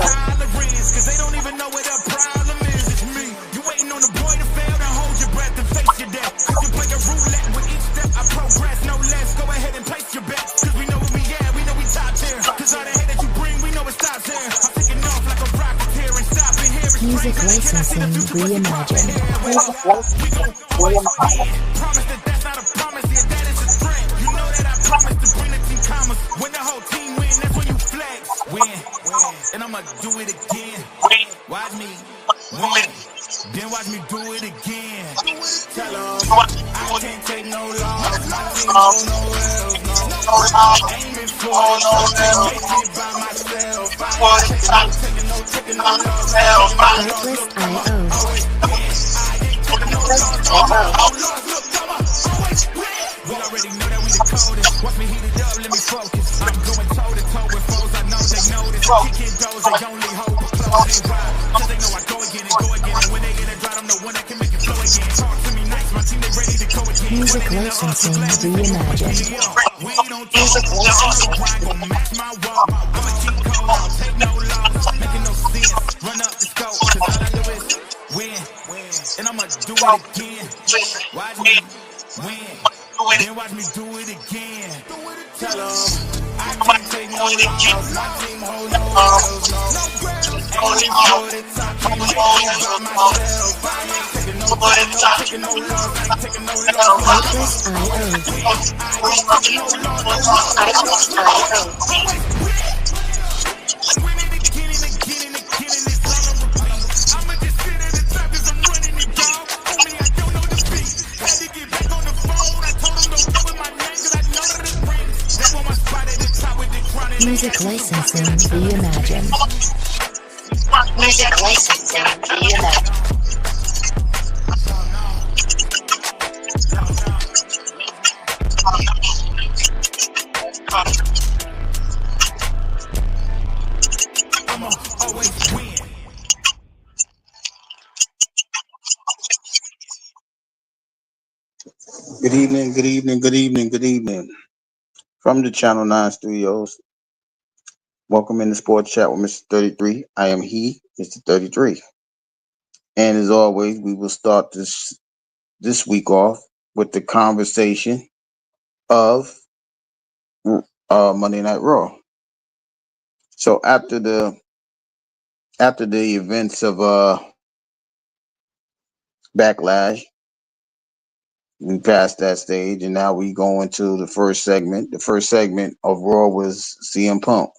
tolerance, cause they don't even know what the problem is. It's me. You waiting on the boy to fail, then hold your breath and face your death. Cause you play a roulette with each step, I progress, no less. Go ahead and place your bet, cause we know where we at, we know we top tier. Cause all the hate that you bring, we know it stops here. I'm taking off like a rocket here and stopping here. Music licensing reimagined. We gon' always win. Promise that that's not a promise, yeah, that is a threat. You know that I promise to bring the team commas. When the whole team win, that's when you flex. Win, and I'ma do it again. Watch me win, then watch me do it again. Tell 'em I can't take no loss. My team go nowhere else, no. Aiming for it, so I can't make it by myself. I ain't taking no loss. Artlist IO. We already know that we the coldest. Watch me heat it up, let me focus. I'm going toe to toe with foes, I know they notice. Kicking doors, they only hope for close and ride. Cause they know I go again and go again. And when they get it dry, I'm the one that can make it flow again. Talk to me nice, my team, they ready to go again. Music licensing reimagined. We don't talk, the grind gon' match my walk. I'ma keep cold, I'll take no loss. Making no sense, run up the scope. Cause all I do is win, and I'ma do it again. Watch me win, then watch me do it again. Tell 'em I can't take no loss. My team hold no L's, no. Aiming for the top, can't make it by myself. I ain't taking no loss, I ain't taking no loss. Artlist IO. Winning again and again and again, and it's all on repeat. I'ma just sit at the top 'cause I'm running it down. Only I don't know the beat. Had to get back on the phone. I told them don't go with my name 'cause I know that it's brand. They want my spot at the top with the crown and Music licensing reimagined. Music licensing reimagined. I'ma always win. Good evening, good evening, good evening, good evening. From the Channel 9 studios, welcome in the Sports Chat with Mr. 33. I am he, Mr. 33. And as always, we will start this week off with the conversation of Monday Night Raw. So after the events of Backlash, we passed that stage, and now we go into the first segment. The first segment of Raw was CM Punk.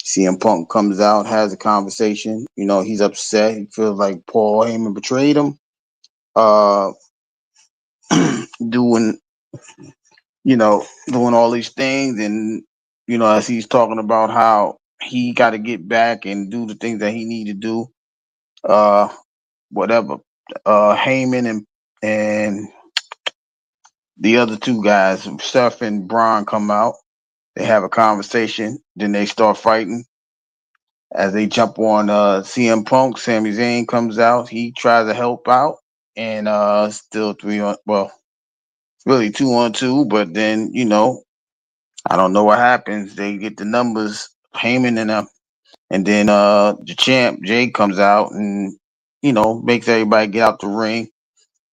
CM Punk comes out, has a conversation. You know, he's upset. He feels like Paul Heyman betrayed him. Doing all these things, and as he's talking about how he got to get back and do the things that he need to do. Whatever. Heyman and the other two guys, Seth and Braun, come out. They have a conversation. Then they start fighting. As they jump on CM Punk, Sami Zayn comes out. He tries to help out, and still really 2-on-2. But then I don't know what happens. They get the numbers, Heyman and them, and then the champ Jay comes out and makes everybody get out the ring.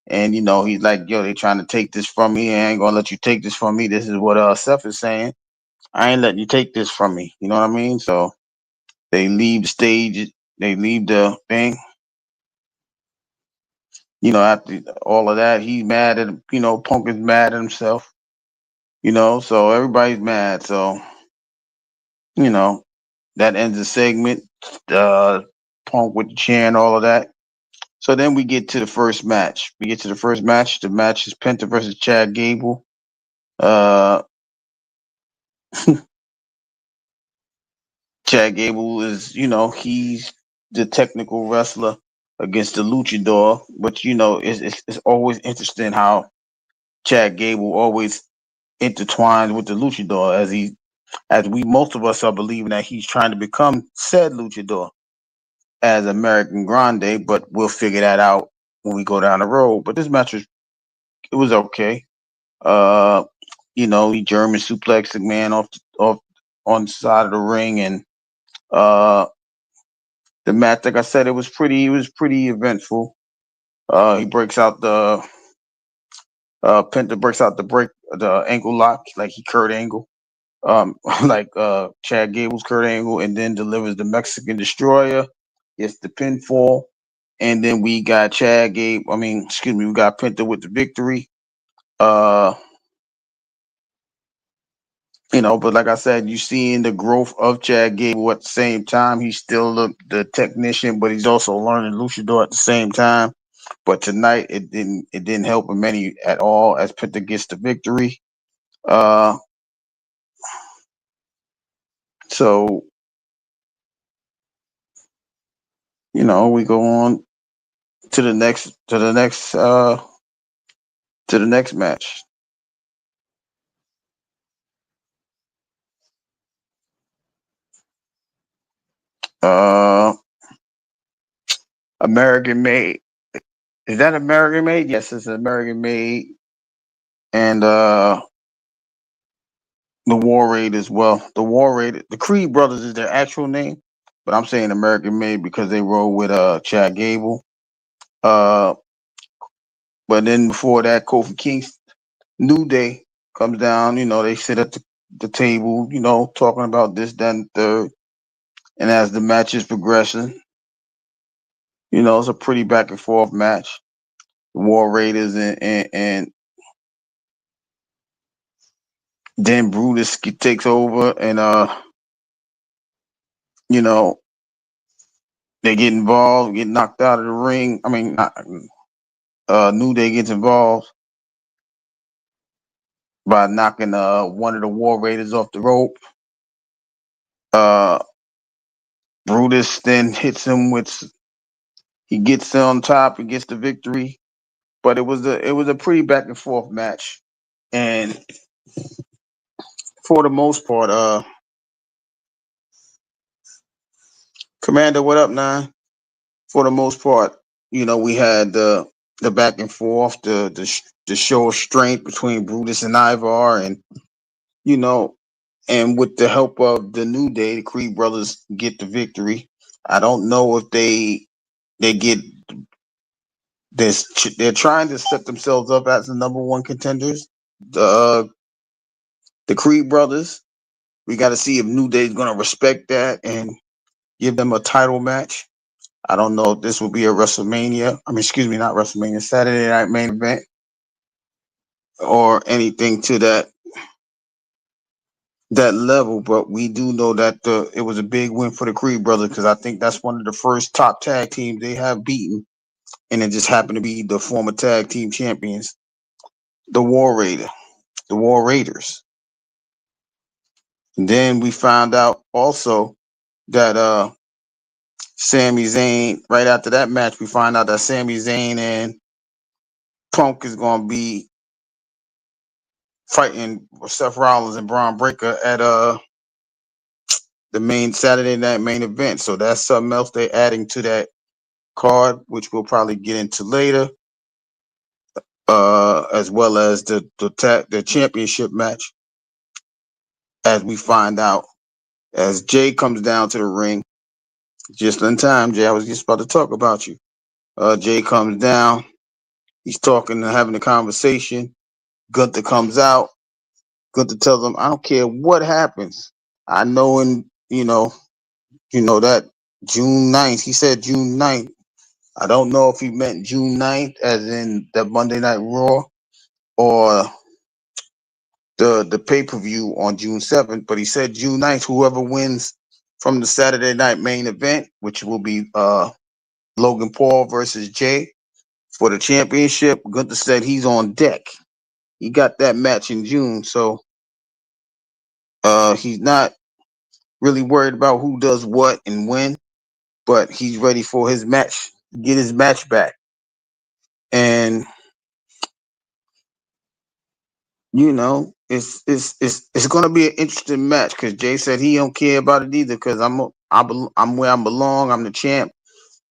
And he's like, "Yo, they trying to take this from me. I ain't gonna let you take this from me." This is what Seth is saying. I ain't letting you take this from me. You know what I mean? So they leave the stage. They leave the thing. After all of that, he's mad at Punk is mad at himself. So everybody's mad. So that ends the segment. Punk with the chair and all of that. So then we get to the first match. The match is Penta versus Chad Gable. Chad Gable is, he's the technical wrestler against the luchador. But it's always interesting how Chad Gable always intertwines with the luchador, as most of us are believing that he's trying to become said luchador as American Grande, but we'll figure that out when we go down the road. But this match was okay. He German suplexed the man off on the side of the ring, and The match, like I said, it was pretty eventful. He breaks out the Penta breaks out the ankle lock like he Kurt Angle, like Chad Gable's Kurt Angle, and then delivers the Mexican Destroyer. Gets the pinfall, and then we got Chad Gable. Excuse me, we got Penta with the victory. Uh, but like I said, you seeing the growth of Chad Gable at the same time. He's still the technician, but he's also learning luchador at the same time. But tonight it didn't help him any at all as Penta gets the victory. Uh, so we go on to the next match. Uh, American Made. Is that American Made? Yes, it's American Made, and the War Raid as well. The War Raid, the Creed Brothers is their actual name, but I'm saying American Made because they roll with Chad Gable. But then before that, Kofi Kingston, New Day comes down. They sit at the table, talking about this, that, and the third. And as the match is progressing, it's a pretty back and forth match. The War Raiders and then Brutus takes over, and they get involved, get knocked out of the ring. New Day gets involved by knocking one of the War Raiders off the rope. Brutus then hits him he gets on top and gets the victory. But it was a pretty back and forth match, and for the most part, Commander, what up, Nine? For the most part, we had the back and forth, the show of strength between Brutus and Ivar, and and with the help of the New Day, the Creed Brothers get the victory. I don't know if they get this. They're trying to set themselves up as the number one contenders. The Creed Brothers. We got to see if New Day is going to respect that and give them a title match. I don't know if this will be a WrestleMania. Excuse me, not WrestleMania, Saturday Night Main Event or anything to that level. But we do know that it was a big win for the Creed Brothers because I think that's one of the first top tag teams they have beaten, and it just happened to be the former tag team champions, the War Raiders. And then we found out also that Sami Zayn, right after that match, we find out that Sami Zayn and Punk is going to be fighting with Seth Rollins and Braun Breaker at the main Saturday Night Main Event. So that's something else they're adding to that card, which we'll probably get into later, as well as the championship match. As we find out, as Jay comes down to the ring, just in time, Jay, I was just about to talk about you. Jay comes down. He's talking and having a conversation. Gunther comes out. Gunther tells him, I don't care what happens. I know that June 9th, he said June 9th. I don't know if he meant June 9th as in the Monday Night Raw or the pay-per-view on June 7th, but he said June 9th, whoever wins from the Saturday Night Main Event, which will be Logan Paul versus Jay for the championship. Gunther said he's on deck. He got that match in June, so he's not really worried about who does what and when, but he's ready for his match, get his match back. And it's going to be an interesting match because Jay said he don't care about it either because I'm where I belong. I'm the champ,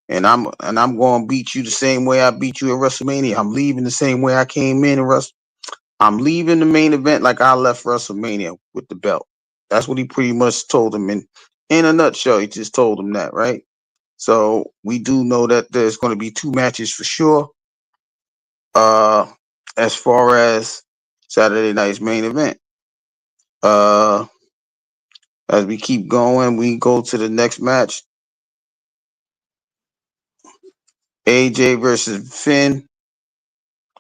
and I'm going to beat you the same way I beat you at WrestleMania. I'm leaving the same way I came in I'm leaving the main event like I left WrestleMania with the belt. That's what he pretty much told him in a nutshell. He just told him that, right? So we do know that there's going to be two matches for sure. Uh, as far as Saturday night's main event. Uh, as we keep going, we go to the next match. AJ versus Finn.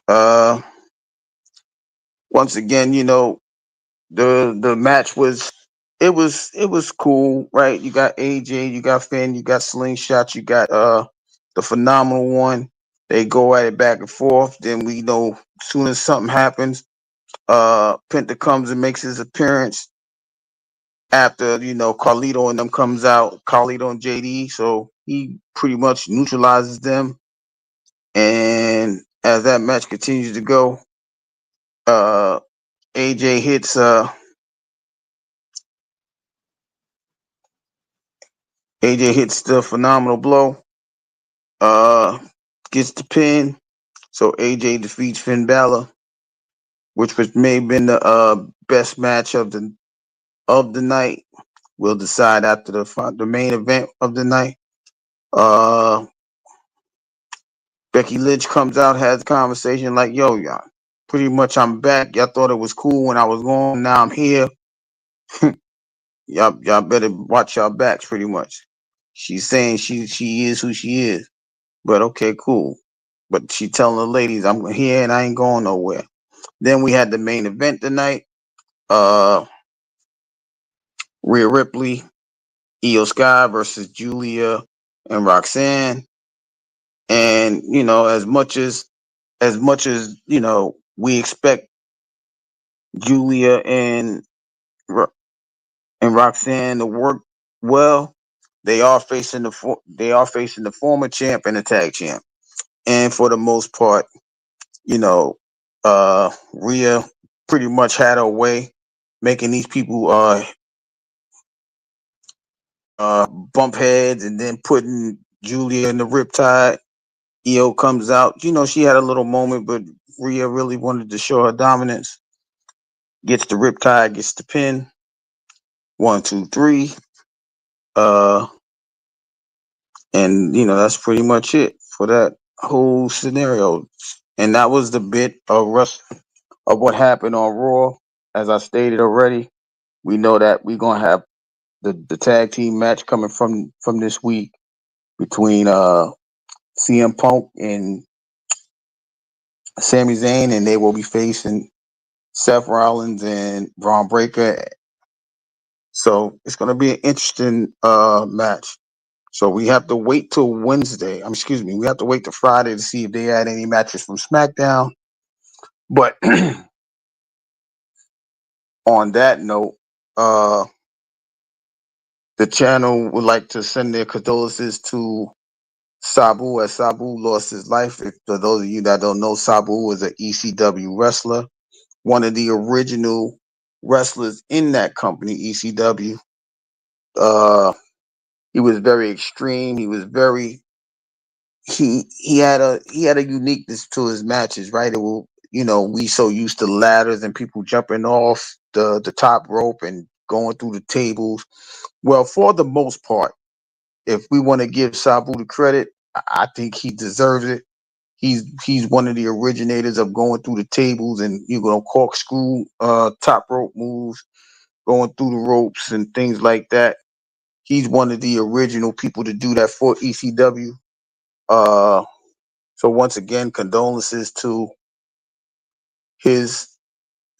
Uh, once again, the match was it was cool, right? You got AJ, you got Finn, you got Slingshot, you got the Phenomenal One. They go at it back and forth. Then we know as soon as something happens, Penta comes and makes his appearance after Carlito and them comes out, Carlito and JD. So he pretty much neutralizes them. And as that match continues to go, uh AJ hits the phenomenal blow, uh gets the pin. So AJ defeats Finn Balor, which was may have been the best match of the night. We'll decide after the main event of the night. Uh Becky Lynch comes out, has a conversation like, yo, y'all, pretty much I'm back. Y'all thought it was cool when I was gone. Now I'm here. Y'all better watch y'all backs pretty much. She's saying she is who she is. But okay, cool. But she telling the ladies, I'm here and I ain't going nowhere. Then we had the main event tonight. Uh Rhea Ripley, Io Sky versus Julia and Roxanne. And as much as we expect Julia and Roxanne to work well, they are facing the former champ and the tag champ. And for the most part, Rhea pretty much had her way, making these people bump heads and then putting Julia in the riptide. Io comes out. She had a little moment, but Rhea really wanted to show her dominance. Gets the riptide, gets the pin. 1, 2, 3. Uh, and that's pretty much it for that whole scenario. And that was the bit of what happened on Raw. As I stated already, we know that we're gonna have the tag team match coming from this week between CM Punk and Sami Zayn, and they will be facing Seth Rollins and Braun Breaker. So it's gonna be an interesting match. So we have to wait till Wednesday. Excuse me, we have to wait till Friday to see if they had any matches from SmackDown. But on that note, the channel would like to send their condolences to Sabu, as Sabu lost his life. For those of you that don't know, Sabu was an ECW wrestler, one of the original wrestlers in that company, ECW. He was very extreme. He had a uniqueness to his matches, right? It will, we so used to ladders and people jumping off the top rope and going through the tables. Well, for the most part, if we want to give Sabu the credit, I think he deserves it. He's one of the originators of going through the tables and corkscrew top rope moves, going through the ropes and things like that. He's one of the original people to do that for ECW. Uh, so once again, condolences to his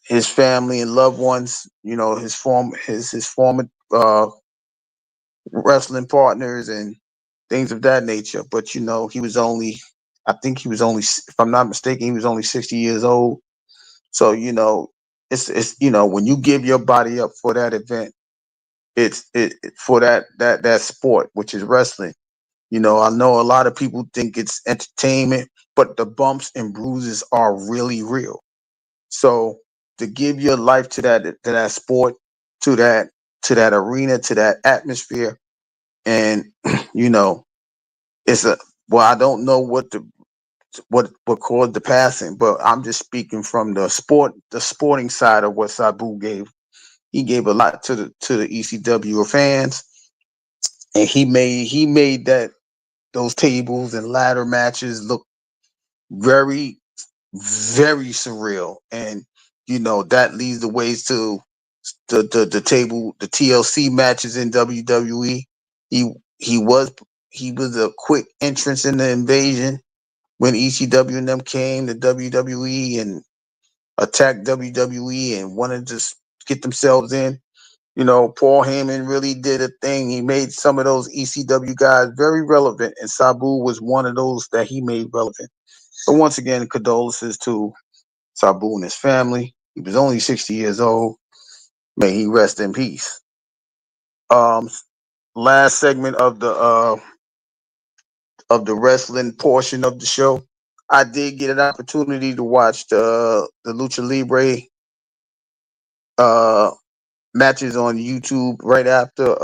his family and loved ones. His former wrestling partners and things of that nature. But he was only, I think he was only, if I'm not mistaken, he was only 60 years old. So it's when you give your body up for that event, it's for that sport, which is wrestling. I know a lot of people think it's entertainment, but the bumps and bruises are really real. So to give your life to that sport, to that arena, to that atmosphere, and you know, it's a well, I don't know what caused the passing, but I'm just speaking from the sporting side of what Sabu gave. He gave a lot to the ECW fans, and he made that those tables and ladder matches look very, very surreal, and that leads the ways to the table, the TLC matches in WWE. He he was he was a quick entrance in the invasion when ECW and them came to WWE and attacked WWE and wanted to get themselves in. Paul Heyman really did a thing. He made some of those ECW guys very relevant, and Sabu was one of those that he made relevant. But once again, condolences to Sabu and his family. He was only 60 years old. May he rest in peace. Um, Last segment of the wrestling portion of the show. I did get an opportunity to watch the Lucha Libre uh matches on YouTube right after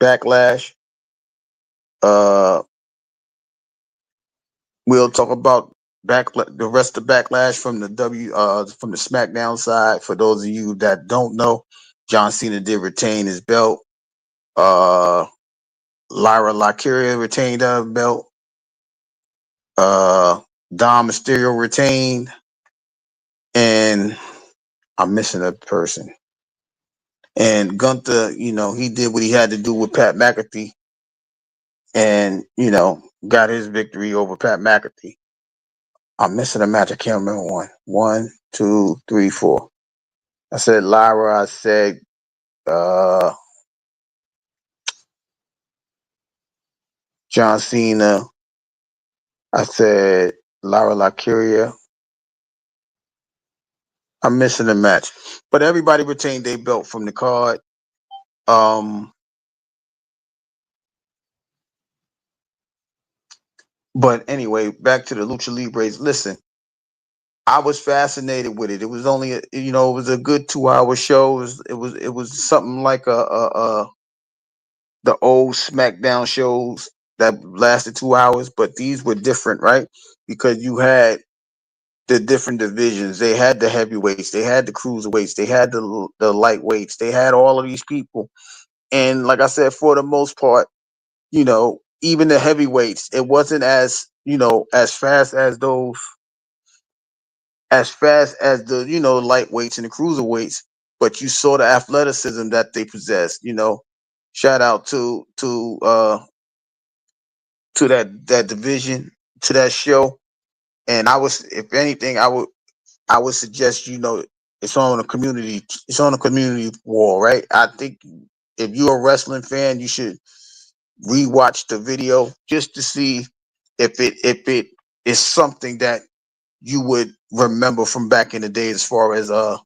Backlash. Uh, we'll talk about the rest of Backlash from from the SmackDown side. For those of you that don't know, John Cena did retain his belt. Lyra Valkyria retained her belt. Dom Mysterio retained, and I'm missing a person. And Gunther, he did what he had to do with Pat McAfee, and got his victory over Pat McAfee. I'm missing a match. I can't remember one. 1, 2, 3, 4. I said Lyra. I said John Cena. I said Lyra Valkyria. I'm missing a match, but everybody retained their belt from the card. But anyway, back to the Lucha Libres. Listen, I was fascinated with it. It was only, it was a good 2-hour show. It was something like the old SmackDown shows that lasted 2 hours, but these were different, right? Because you had the different divisions. They had the heavyweights, they had the cruiserweights, they had the lightweights, they had all of these people. And like I said, for the most part, even the heavyweights, it wasn't as as fast as the lightweights and the cruiserweights, but you saw the athleticism that they possessed. Shout out to that division, to that show. And if anything, I would suggest it's on a community wall, right? I think if you're a wrestling fan, you should rewatch the video just to see if it is something that you would remember from back in the day, as far as the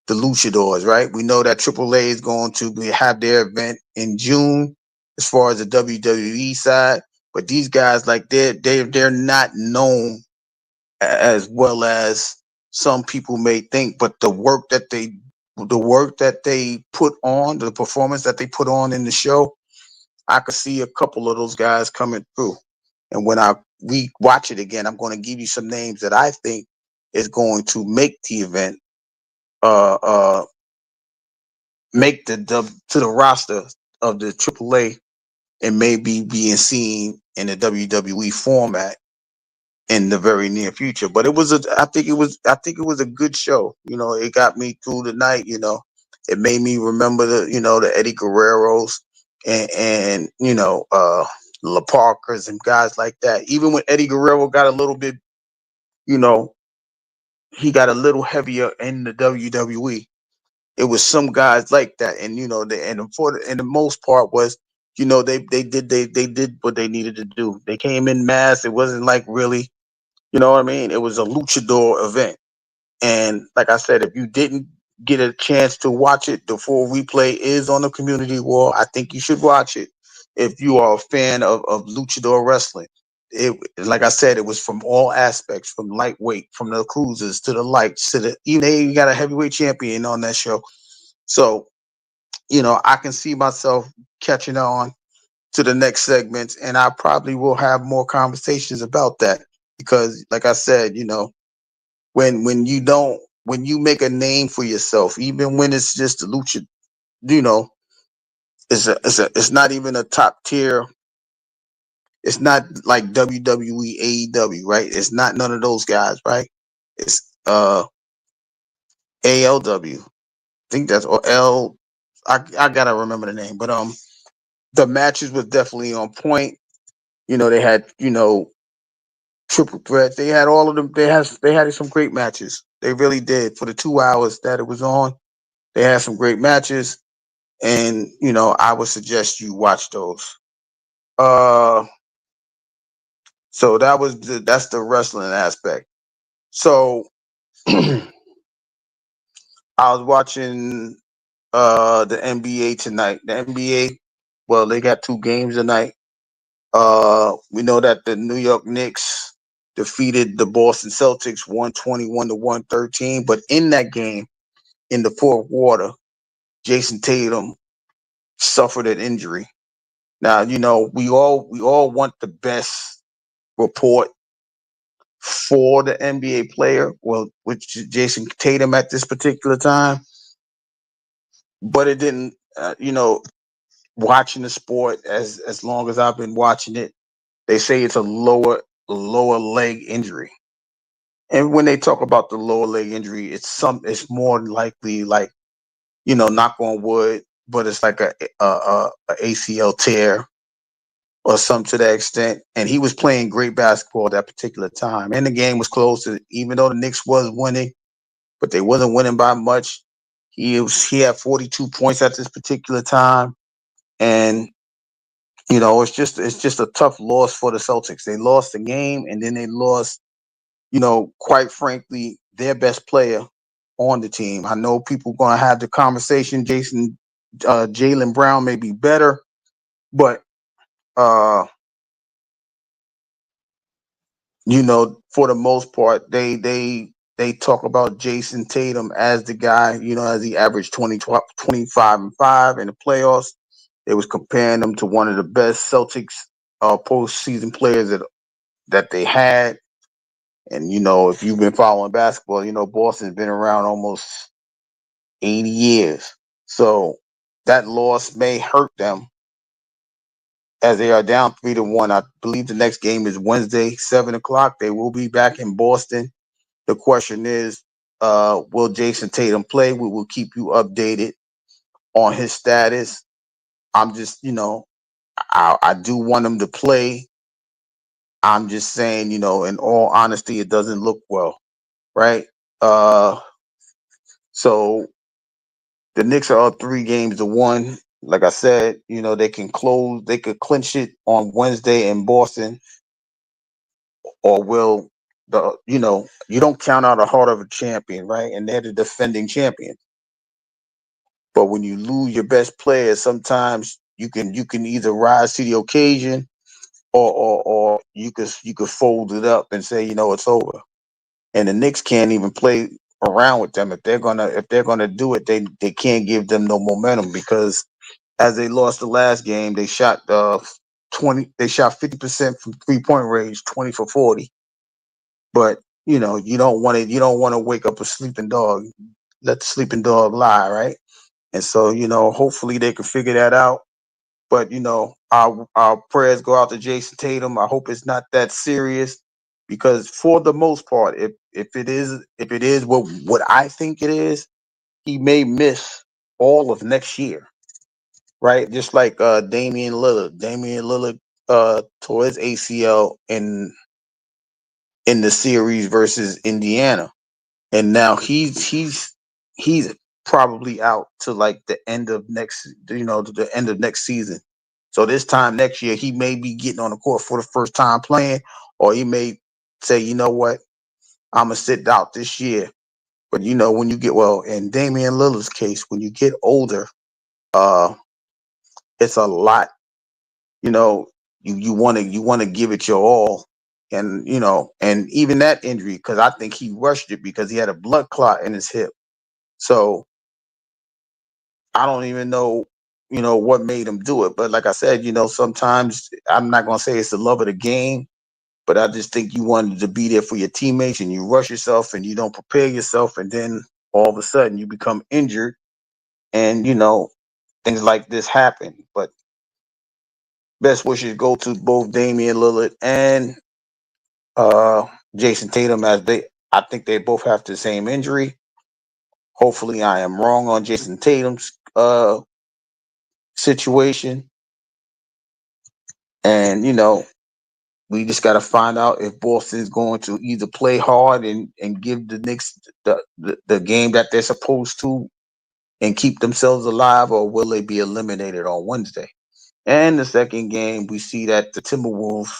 luchadors, right? We know that AAA is going to have their event in June as far as the WWE side, but these guys, like, they're not known as well as some people may think. But the work that they put on, the performance that they put on in the show, I could see a couple of those guys coming through. And when I watch it again, I'm going to give you some names that I think is going to make the event, uh, uh, make to the roster of the AAA, and maybe being seen in the WWE format in the very near future. But I think it was a good show. It got me through the night. It made me remember the Eddie Guerreros and La Parkers and guys like that. Even when Eddie Guerrero got a little bit, you know, he got a little heavier in the WWE. It was some guys like that, and and the most part was, they did what they needed to do. They came in mass. It wasn't like really, what I mean. It was a luchador event, and like I said, if you didn't get a chance to watch it, the full replay is on the community wall. I think you should watch it if you are a fan of luchador wrestling. Like I said, it was from all aspects, from lightweight, from the cruisers to the lights to the, even they got a heavyweight champion on that show. So, I can see myself catching on to the next segment, and I probably will have more conversations about that because, like I said, when you make a name for yourself, even when it's just a lucha, you know, it's not even a top tier. It's not like WWE, AEW, right? It's not none of those guys, right? It's ALW. I think that's or L. I gotta remember the name, but the matches was definitely on point. They had triple threat. They had all of them. They had some great matches. They really did for the 2 hours that it was on. They had some great matches, and I would suggest you watch those. Uh, so that's the wrestling aspect. So I was watching the NBA tonight. The NBA, well, they got two games tonight. We know that the New York Knicks defeated the Boston Celtics 121 to 113, but in that game, in the fourth quarter, Jason Tatum suffered an injury. Now, we all want the best report for the NBA player, well, which is Jason Tatum at this particular time, but it didn't. Watching the sport as long as I've been watching it, they say it's a lower leg injury. And when they talk about the lower leg injury, it's more likely like, knock on wood, but it's like a ACL tear or something to that extent. And he was playing great basketball at that particular time. And the game was close, even though the Knicks was winning, but they wasn't winning by much. He had 42 points at this particular time. And it's just a tough loss for the Celtics. They lost the game, and then they lost, quite frankly, their best player on the team. I know people going to have the conversation. Jaylen Brown may be better, but uh, for the most part, they talk about Jason Tatum as the guy, as he averaged 25 and 5 in the playoffs. They was comparing him to one of the best Celtics postseason players that they had. And if you've been following basketball, Boston's been around almost 80 years. So that loss may hurt them as they are down 3-1. I believe the next game is Wednesday, 7 o'clock. They will be back in Boston. The question is, will Jason Tatum play? We will keep you updated on his status. I'm just, I do want him to play. I'm just saying, in all honesty, it doesn't look well, right? So the Knicks are up 3-1. Like I said, they could clinch it on Wednesday in Boston, or will you don't count out a heart of a champion, right? And they're the defending champion. But when you lose your best player, sometimes you can either rise to the occasion, or you could fold it up and say, it's over. And the Knicks can't even play around with them. If they're gonna do it, they can't give them no momentum, because as they lost the last game, they shot 50% from 3-point range, 20 for 40. But you don't want to wake up a sleeping dog. Let the sleeping dog lie, right? And so, hopefully they can figure that out. But our prayers go out to Jason Tatum. I hope it's not that serious, because for the most part, if it is what I think it is, he may miss all of next year, right? Just like Damian Lillard. Damian Lillard tore his ACL in the series versus Indiana, and now he's probably out to like the end of the end of next season. So this time next year, he may be getting on the court for the first time playing, or he may say, you know what, I'm gonna sit out this year. But when you get, well, in Damian Lillard's case, when you get older, uh, it's a lot. You know, you want to give it your all, and and even that injury, because I think he rushed it because he had a blood clot in his hip. So I don't even know, what made him do it. But like I said, sometimes I'm not gonna say it's the love of the game, but I just think you wanted to be there for your teammates, and you rush yourself and you don't prepare yourself, and then all of a sudden you become injured, and things like this happen. But best wishes go to both Damian Lillard and uh, Jason Tatum, as I think they both have the same injury. Hopefully, I am wrong on Jason Tatum's situation, and we just got to find out if Boston is going to either play hard and give the Knicks the game that they're supposed to and keep themselves alive, or will they be eliminated on Wednesday? And the second game, we see that the Timberwolves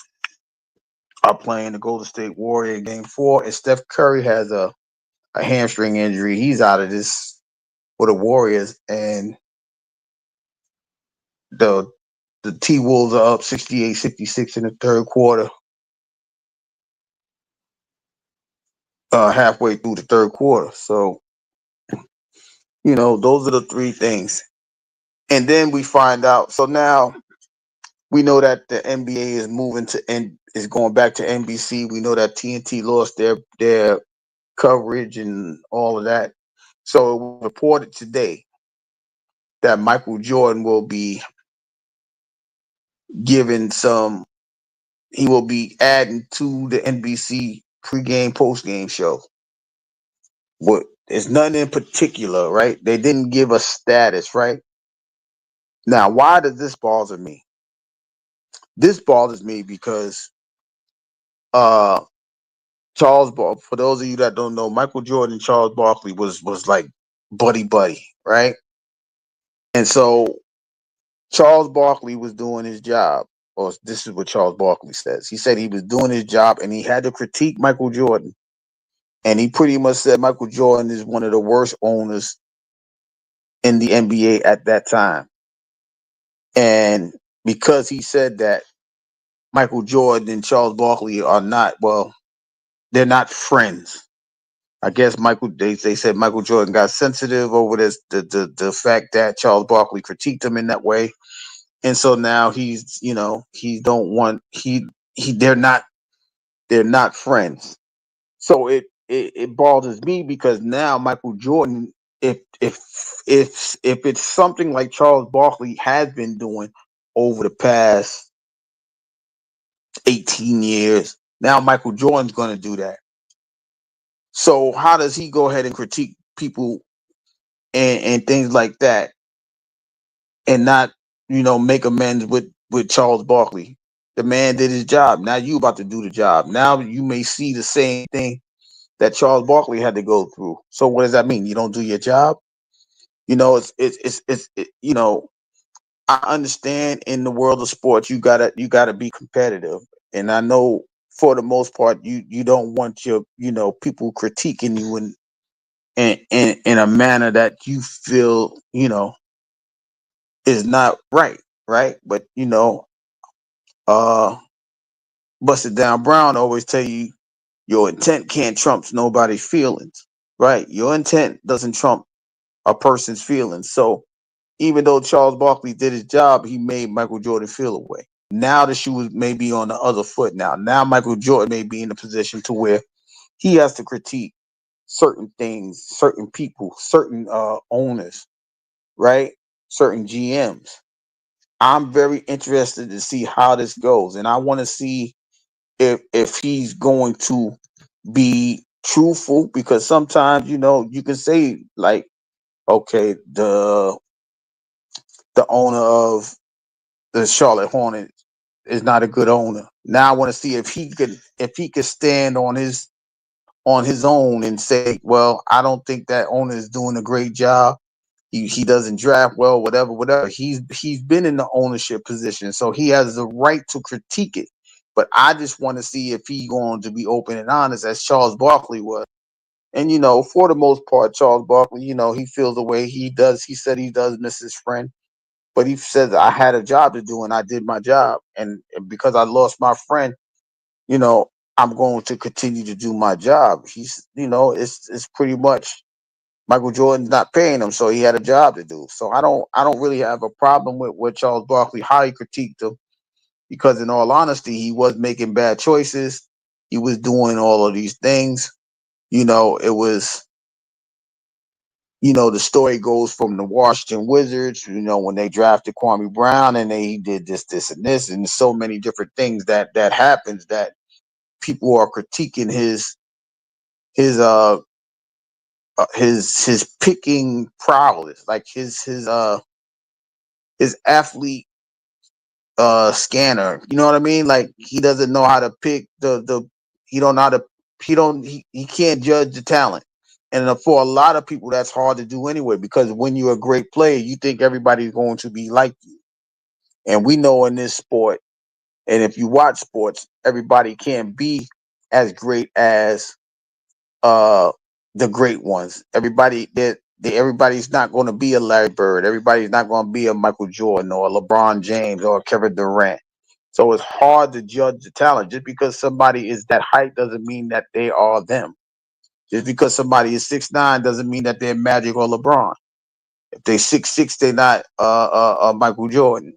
are playing the Golden State Warrior game 4, and Steph Curry has a hamstring injury. He's out of this for the Warriors, and the T Wolves are up 68-66 in the third quarter, halfway through the third quarter. So, those are the three things. And then we find out. So now we know that the NBA is moving is going back to NBC. We know that TNT lost their coverage and all of that. So it was reported today that Michael Jordan will be given he will be adding to the NBC pregame, postgame show. What it's nothing in particular, right? They didn't give a status, right? Now, why does this bother me? This bothers me because Charles Barkley, for those of you that don't know, Michael Jordan and Charles Barkley was like buddy, right? And so Charles Barkley was doing his job, or this is what Charles Barkley says. He said he was doing his job and he had to critique Michael Jordan. And he pretty much said Michael Jordan is one of the worst owners in the NBA at that time. And because he said that, Michael Jordan and Charles Barkley are they're not friends. I guess they said Michael Jordan got sensitive over the fact that Charles Barkley critiqued him in that way. And so now they're not friends. So it bothers me because now Michael Jordan, if it's something like Charles Barkley has been doing over the past 18 years, now Michael Jordan's going to do that. So how does he go ahead and critique people and things like that and not, make amends with Charles Barkley? The man did his job. Now you about to do the job. Now you may see the same thing that Charles Barkley had to go through. So what does that mean? You don't do your job? I understand in the world of sports you gotta be competitive, and I know for the most part you don't want your people critiquing you in a manner that you feel is not right, But Busted Down Brown always tell you your intent can't trump nobody's feelings, right? Your intent doesn't trump a person's feelings. So even though Charles Barkley did his job, he made Michael Jordan feel away. Now the shoe may be on the other foot. Now Michael Jordan may be in a position to where he has to critique certain things, certain people, certain owners, right? Certain GMs. I'm very interested to see how this goes, and I want to see if he's going to be truthful, because sometimes you can say like, okay, the owner of the Charlotte Hornets is not a good owner. Now I want to see if he could stand on his own and say, well, I don't think that owner is doing a great job. He doesn't draft well, whatever. He's been in the ownership position, so he has the right to critique it. But I just want to see if he's going to be open and honest, as Charles Barkley was. And for the most part, Charles Barkley, he feels the way he does. He said he does miss his friend, but he said I had a job to do and I did my job. And because I lost my friend, I'm going to continue to do my job. It's pretty much Michael Jordan's not paying him, so he had a job to do. So I don't really have a problem with Charles Barkley, how he critiqued him, because in all honesty, he was making bad choices. He was doing all of these things. It was, the story goes from the Washington Wizards, when they drafted Kwame Brown and they did this, and this, and so many different things that happens that people are critiquing his his picking prowess, like his athlete scanner. You know what I mean? Like he doesn't know how to pick the he don't know how to he can't judge the talent. And for a lot of people, that's hard to do anyway, because when you're a great player, you think everybody's going to be like you. And we know in this sport, and if you watch sports, everybody can't be as great as uh the great ones. Everybody's not going to be a Larry Bird. Everybody's not going to be a Michael Jordan or a LeBron James or a Kevin Durant. So it's hard to judge the talent. Just because somebody is that height doesn't mean that they are them. Just because somebody is 6'9" doesn't mean that they're Magic or LeBron. If they 6'6", they're not Michael Jordan.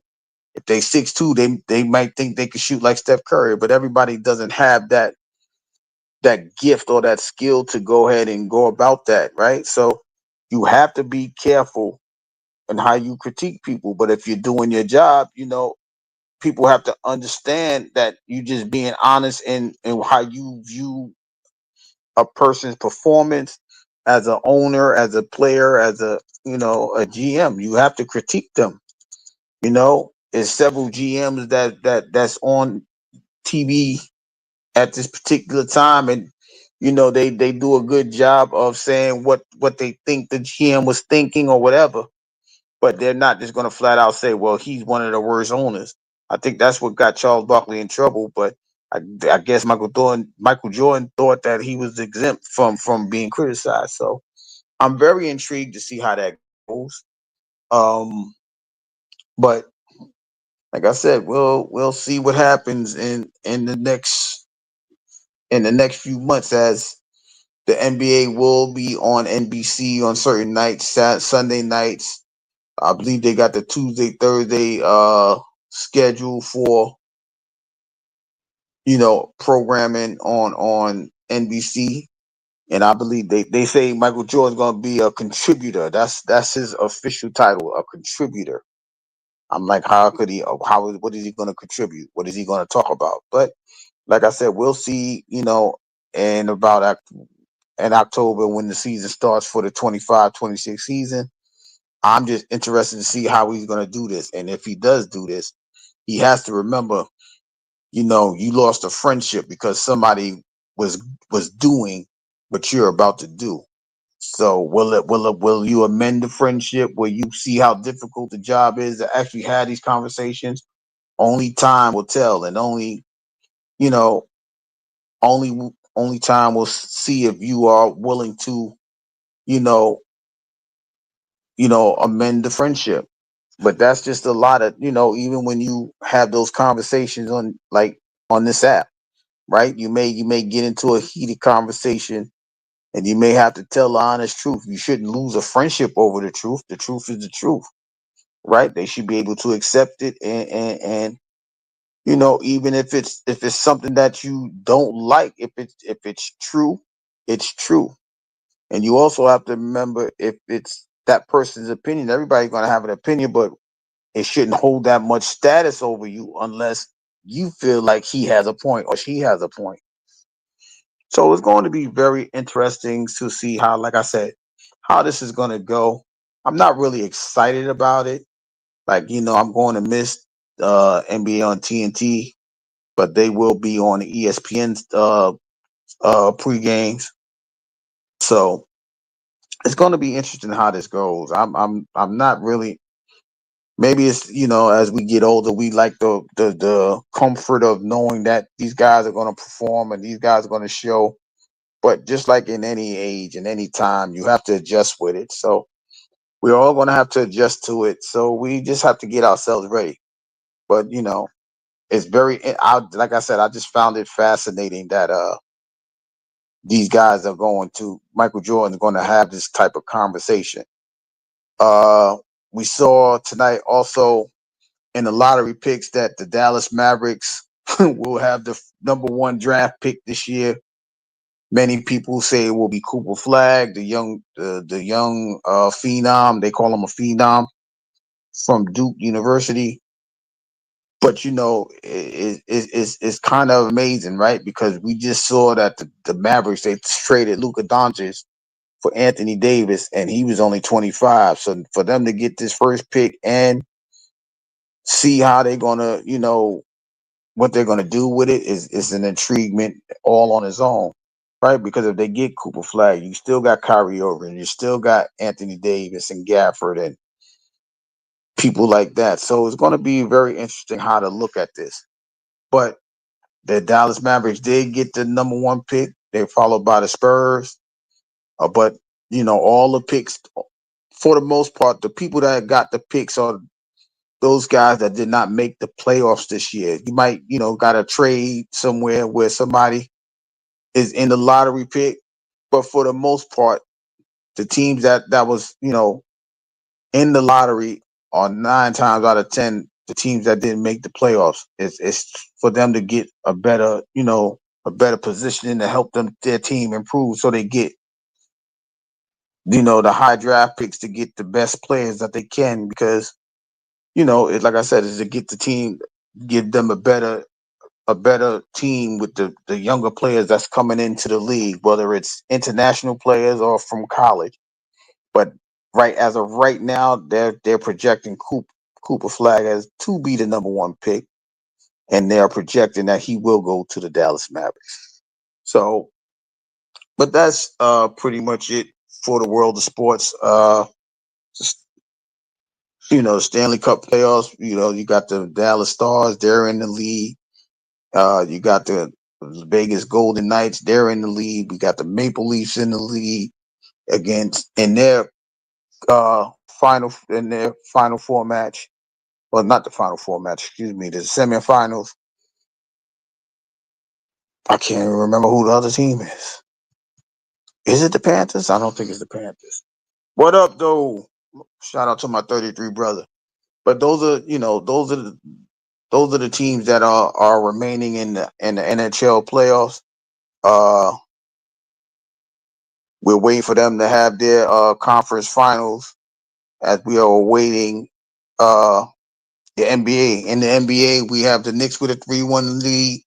If they 6'2", they might think they could shoot like Steph Curry. But everybody doesn't have that gift or that skill to go ahead and go about that, right? So you have to be careful in how you critique people. But if you're doing your job, people have to understand that you just being honest in how you view a person's performance as an owner, as a player, as a GM. You have to critique them. There's several GMs that's on TV at this particular time, and they do a good job of saying what they think the GM was thinking or whatever, but they're not just going to flat out say, well, he's one of the worst owners. I think that's what got Charles Barkley in trouble, but I guess Michael Jordan thought that he was exempt from being criticized. So I'm very intrigued to see how that goes. But like I said, we'll see what happens in the next few months, as the NBA will be on NBC on certain nights, Sunday nights. I believe they got the Tuesday, Thursday schedule for programming on NBC. And I believe they say Michael Jordan's gonna be a contributor. That's his official title, a contributor. I'm like, how could he? What is he gonna contribute? What is he gonna talk about? But like I said, we'll see. In about in October, when the season starts for the 25-26 season. I'm just interested to see how he's going to do this. And if he does do this, he has to remember, you lost a friendship because somebody was doing what you're about to do. So will you amend the friendship? Will you see how difficult the job is to actually have these conversations? Only time will tell, and you know, only time will see if you are willing to, you know, amend the friendship. But that's just a lot of, even when you have those conversations on this app, right? You may get into a heated conversation, and you may have to tell the honest truth. You shouldn't lose a friendship over the truth. The truth is the truth, right? They should be able to accept it, and even if it's something that you don't like, if it's true, it's true. And you also have to remember, if it's that person's opinion, everybody's going to have an opinion, but it shouldn't hold that much status over you unless you feel like he has a point or she has a point. So it's going to be very interesting to see how, like I said, how this is going to go. I'm not really excited about it. Like, I'm going to miss NBA on TNT, but they will be on the ESPN pre games. So it's going to be interesting how this goes. I'm not really. Maybe it's, as we get older, we like the comfort of knowing that these guys are going to perform and these guys are going to show. But just like in any age and any time, you have to adjust with it. So we're all going to have to adjust to it. So we just have to get ourselves ready. But it's like I said, I just found it fascinating that these guys are going to Michael Jordan is going to have this type of conversation. Uh, we saw tonight also in the lottery picks that the Dallas Mavericks will have the number one draft pick this year. Many people say it will be Cooper Flag, the young phenom. They call him a phenom from Duke University. But it's kind of amazing, right? Because we just saw that the Mavericks, they traded Luka Doncic for Anthony Davis, and he was only 25. So for them to get this first pick and see how they're gonna, what they're gonna do with it is an intriguement all on its own, right? Because if they get Cooper Flag, you still got Kyrie Irving, you still got Anthony Davis and Gafford and people like that. So it's going to be very interesting how to look at this. But the Dallas Mavericks did get the number one pick. They're followed by the Spurs. But all the picks, for the most part, the people that got the picks are those guys that did not make the playoffs this year. You might, got a trade somewhere where somebody is in the lottery pick, but for the most part, the teams that was, in the lottery are 9 times out of 10 the teams that didn't make the playoffs. It's for them to get a better position to help their team improve, so they get the high draft picks to get the best players that they can, because it, like I said, is to get the team, give them a better team with the younger players that's coming into the league, whether it's international players or from college. But right as of right now, they're projecting Cooper Flag as to be the number one pick, and they're projecting that he will go to the Dallas Mavericks. So, but that's pretty much it for the world of sports. Just, Stanley Cup playoffs. You got the Dallas Stars; they're in the league. You got the Vegas Golden Knights; they're in the league. We got the Maple Leafs in the league against in their final four match. Well, not the final four match, excuse me, the semifinals. I can't even remember who the other team is. Is it the Panthers? I don't think it's the Panthers. What up, though? Shout out to my 33 brother. But those are the teams that are remaining in the NHL playoffs. Uh, we're waiting for them to have their conference finals, as we are awaiting uh the NBA. In the NBA, we have the Knicks with a 3-1 lead.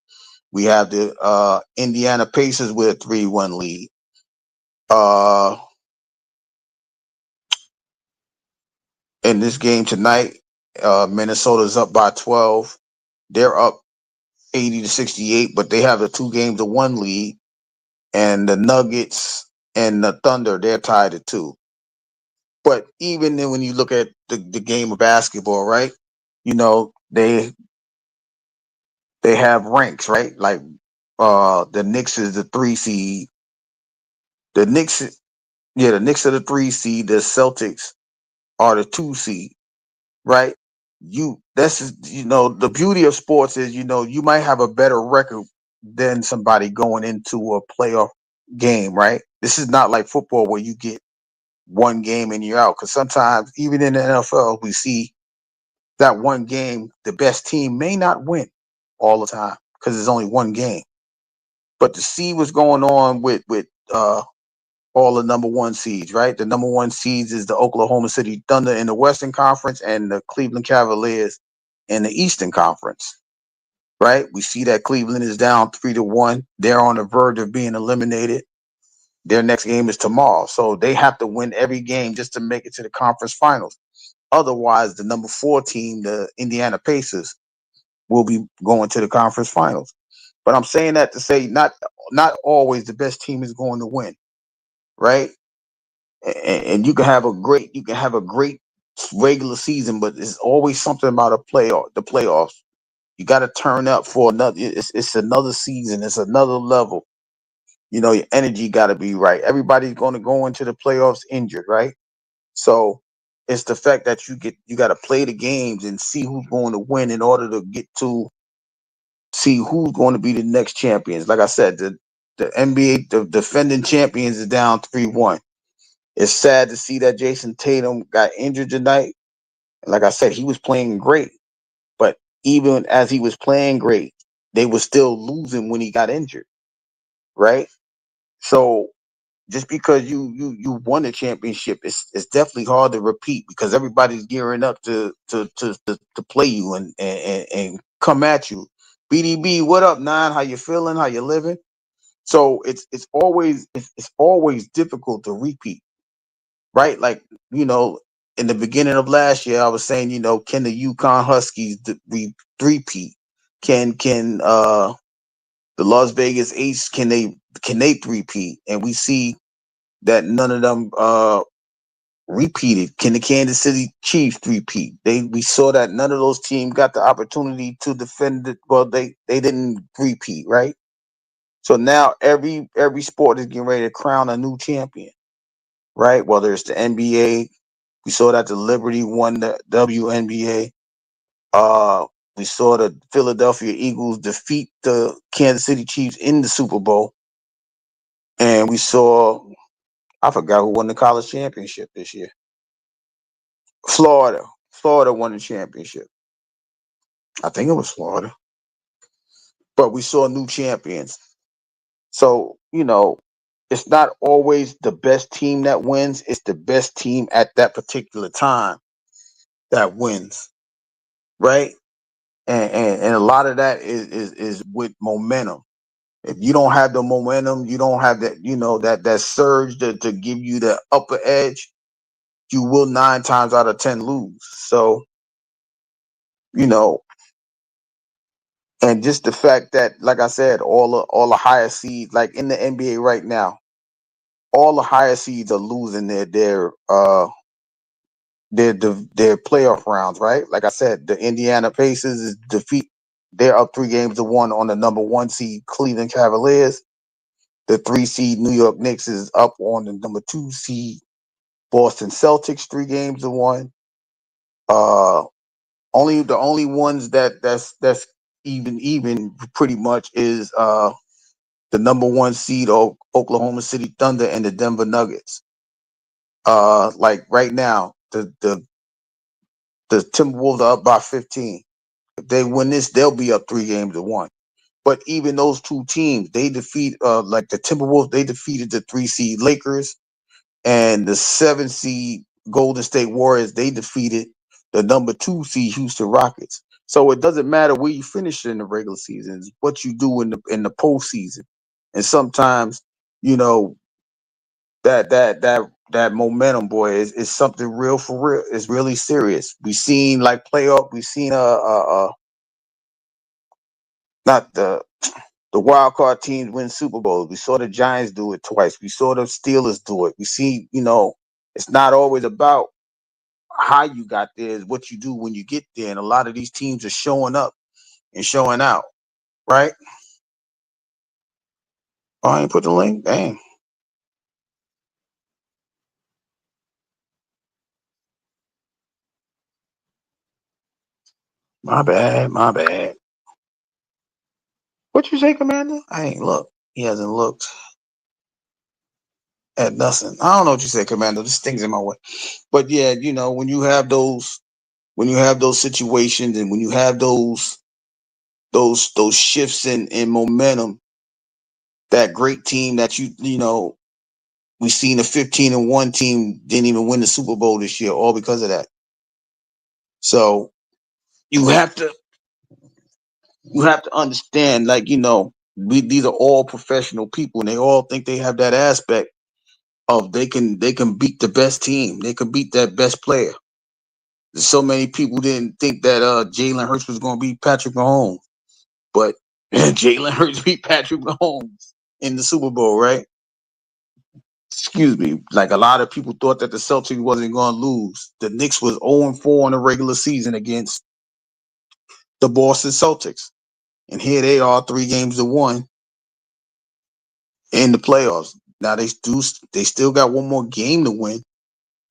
We have the Indiana Pacers with a 3-1 lead. Uh, in this game tonight, Minnesota's up by 12. They're up 80-68, but they have a 2-1 lead. And the Nuggets and the Thunder, they're tied at 2. But even then, when you look at the game of basketball, right? They have ranks, right? Like the Knicks is the 3 seed. The Knicks, yeah, the Knicks are the 3 seed. The Celtics are the 2 seed, right? The beauty of sports is you might have a better record than somebody going into a playoff game, right? This is not like football where you get one game and you're out. Because sometimes, even in the NFL, we see that one game, the best team may not win all the time because there's only one game. But to see what's going on with all the number one seeds, right? The number one seeds is the Oklahoma City Thunder in the Western Conference and the Cleveland Cavaliers in the Eastern Conference, right? We see that Cleveland is down 3-1. They're on the verge of being eliminated. Their next game is tomorrow. So they have to win every game just to make it to the conference finals. Otherwise, the number 4 team, the Indiana Pacers, will be going to the conference finals. But I'm saying that to say not always the best team is going to win, right? And you can have a great regular season, but there's always something about the playoffs. You got to turn up for another. It's another season. It's another level. Your energy got to be right. Everybody's going to go into the playoffs injured, right? So it's the fact that you got to play the games and see who's going to win in order to get to see who's going to be the next champions. Like I said, the NBA, the defending champions, is down 3-1. It's sad to see that Jason Tatum got injured tonight. Like I said, he was playing great, but even as he was playing great, they were still losing when he got injured, right? So just because you won the championship, it's definitely hard to repeat because everybody's gearing up to play you and come at you. BDB, what up, Nine? How you feeling? How you living? So it's always difficult to repeat, right? Like, in the beginning of last year, I was saying, can the Yukon Huskies repeat? Can the Las Vegas Ace can they repeat? And we see that none of them repeated. Can the Kansas City Chiefs repeat? We saw that none of those teams got the opportunity to defend it. Well, they didn't repeat, right? So now every sport is getting ready to crown a new champion, right? Whether it's the NBA, we saw that the Liberty won the WNBA. Uh, we saw the Philadelphia Eagles defeat the Kansas City Chiefs in the Super Bowl, and we saw I forgot who won the college championship this year. Florida. Florida won the championship. I think it was Florida. But we saw new champions. So, it's not always the best team that wins. It's the best team at that particular time that wins. Right? And a lot of that is with momentum. If you don't have the momentum, you don't have that surge to give you the upper edge, you will 9 times out of 10 lose. So, you know, and just the fact that, like I said, all the higher seeds, like in the NBA right now, all the higher seeds are losing their playoff rounds, right? Like I said, the Indiana Pacers is they're up 3-1 on the number 1 seed Cleveland Cavaliers. The 3 seed New York Knicks is up on the number 2 seed Boston Celtics 3-1. The only ones that's even pretty much is the number 1 seed Oklahoma City Thunder and the Denver Nuggets. Like right now, the Timberwolves are up by 15. If they win this, they'll be up 3-1. But even those two teams, they defeat like the Timberwolves, they defeated the 3 seed Lakers, and the 7 seed Golden State Warriors, they defeated the number 2 seed Houston Rockets. So it doesn't matter where you finish in the regular season, it's what you do in the postseason. And sometimes, you know, that momentum, boy, is something real for real. It's really serious. We seen like playoff. We seen not the wild card teams win Super Bowls. We saw the Giants do it twice. We saw the Steelers do it. We see, it's not always about how you got there, is what you do when you get there. And a lot of these teams are showing up and showing out, right? Oh, I ain't put the link. Dang. My bad. My bad. What you say, Commander? I ain't looked. He hasn't looked at nothing. I don't know what you say, Commander. This thing's in my way. But yeah, when you have those situations, and when you have those shifts in momentum, that great team that we seen a 15-1 team didn't even win the Super Bowl this year, all because of that. So you have to understand, like, these are all professional people, and they all think they have that aspect of they can beat the best team, they can beat that best player. So many people didn't think that Jalen Hurts was going to beat Patrick Mahomes, but Jalen Hurts beat Patrick Mahomes in the Super Bowl, right? Excuse me. Like, a lot of people thought that the Celtics wasn't going to lose. The Knicks was 0-4 in the regular season against the Boston Celtics, and here they are 3-1 in the playoffs. Now they still got one more game to win,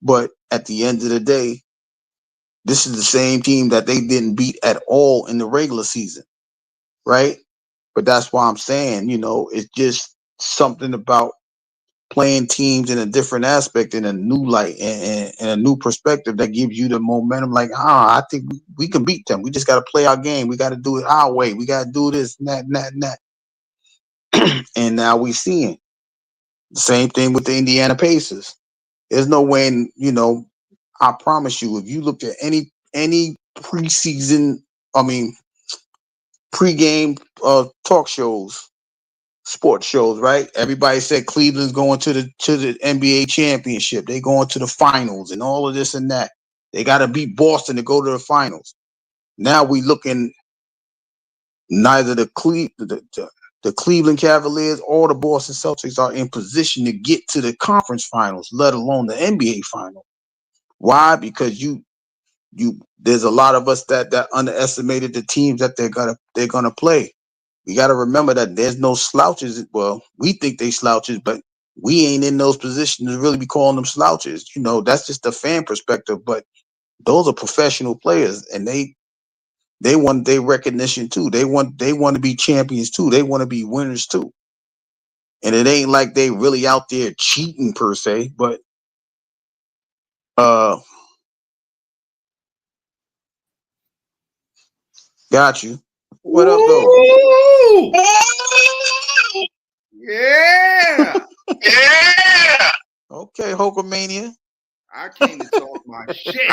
but at the end of the day, this is the same team that they didn't beat at all in the regular season, right? But that's why I'm saying, it's just something about playing teams in a different aspect, in a new light, and a new perspective that gives you the momentum. Like, I think we can beat them. We just got to play our game. We got to do it our way. We got to do this and that and that and that. And now we seeing Same thing with the Indiana Pacers. There's no way, I promise you, if you look at any preseason, I mean pregame talk shows, sports shows, right? Everybody said Cleveland's going to the NBA championship. They going to the finals and all of this and that. They got to beat Boston to go to the finals. Now we looking neither the Cleveland Cavaliers or the Boston Celtics are in position to get to the conference finals, let alone the NBA final. Why? Because there's a lot of us that underestimated the teams that they're gonna play. We got to remember that there's no slouches. Well, we think they slouches, but we ain't in those positions to really be calling them slouches. That's just the fan perspective. But those are professional players, and they want their recognition too. They want to be champions too. They want to be winners too. And it ain't like they really out there cheating per se, but got you. What up though? Yeah. Yeah. Okay, Hulkamania. I came to talk my shit.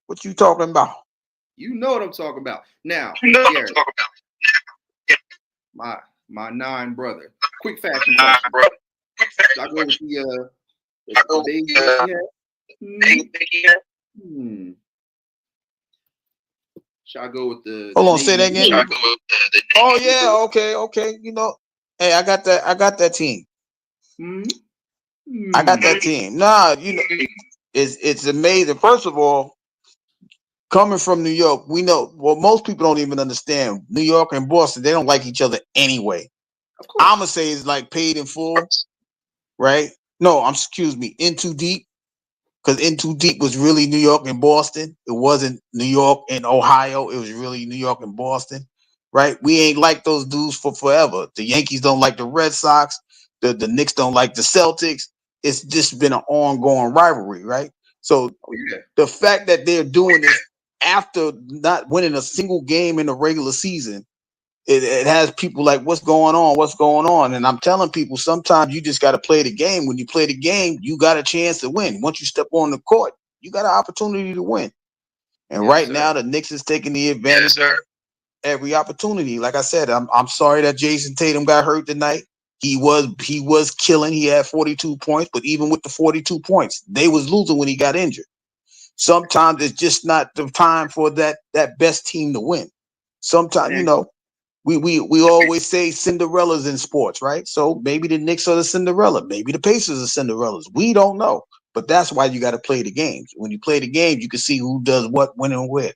What you talking about? You know what I'm talking about. Now, Garrett, my nine brother. Quick fashion question. Should I go with the big head? Should I go with the? Hold on, say that again. Oh yeah, okay. Hey, I got that team. I got that team. Nah, it's amazing. First of all, coming from New York, we know. Well, most people don't even understand New York and Boston. They don't like each other anyway. I'ma say it's like paid in full, right? No, excuse me, In Too Deep. Because In Too Deep was really New York and Boston. It wasn't New York and Ohio. It was really New York and Boston, right? We ain't like those dudes for forever. The Yankees don't like the Red Sox. The Knicks don't like the Celtics. It's just been an ongoing rivalry, right? So the fact that they're doing this after not winning a single game in the regular season, it has people like, what's going on? And I'm telling people, sometimes you just got to play the game. When you play the game, you got a chance to win. Once you step on the court, you got an opportunity to win. And now the Knicks is taking the advantage of every opportunity. Like I said, I'm sorry that Jason Tatum got hurt tonight. He was killing. He had 42 points, but even with the 42 points, they was losing when he got injured. Sometimes it's just not the time for that best team to win. Sometimes, we always say Cinderellas in sports, right? So maybe the Knicks are the Cinderella, maybe the Pacers are Cinderellas. We don't know, but that's why you got to play the games. When you play the game, you can see who does what, when, and where.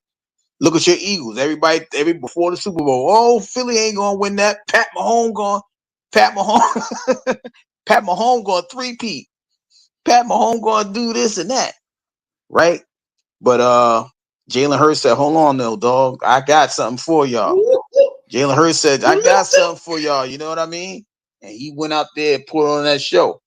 Look at your Eagles. Everybody before the Super Bowl. Oh, Philly ain't gonna win that. Pat Mahomes going three-peat. Pat Mahomes gonna do this and that, right? But Jalen Hurts said, "Hold on, though, dog. I got something for y'all." Jalen Hurts said, "I got something for y'all." You know what I mean? And he went out there and put on that show.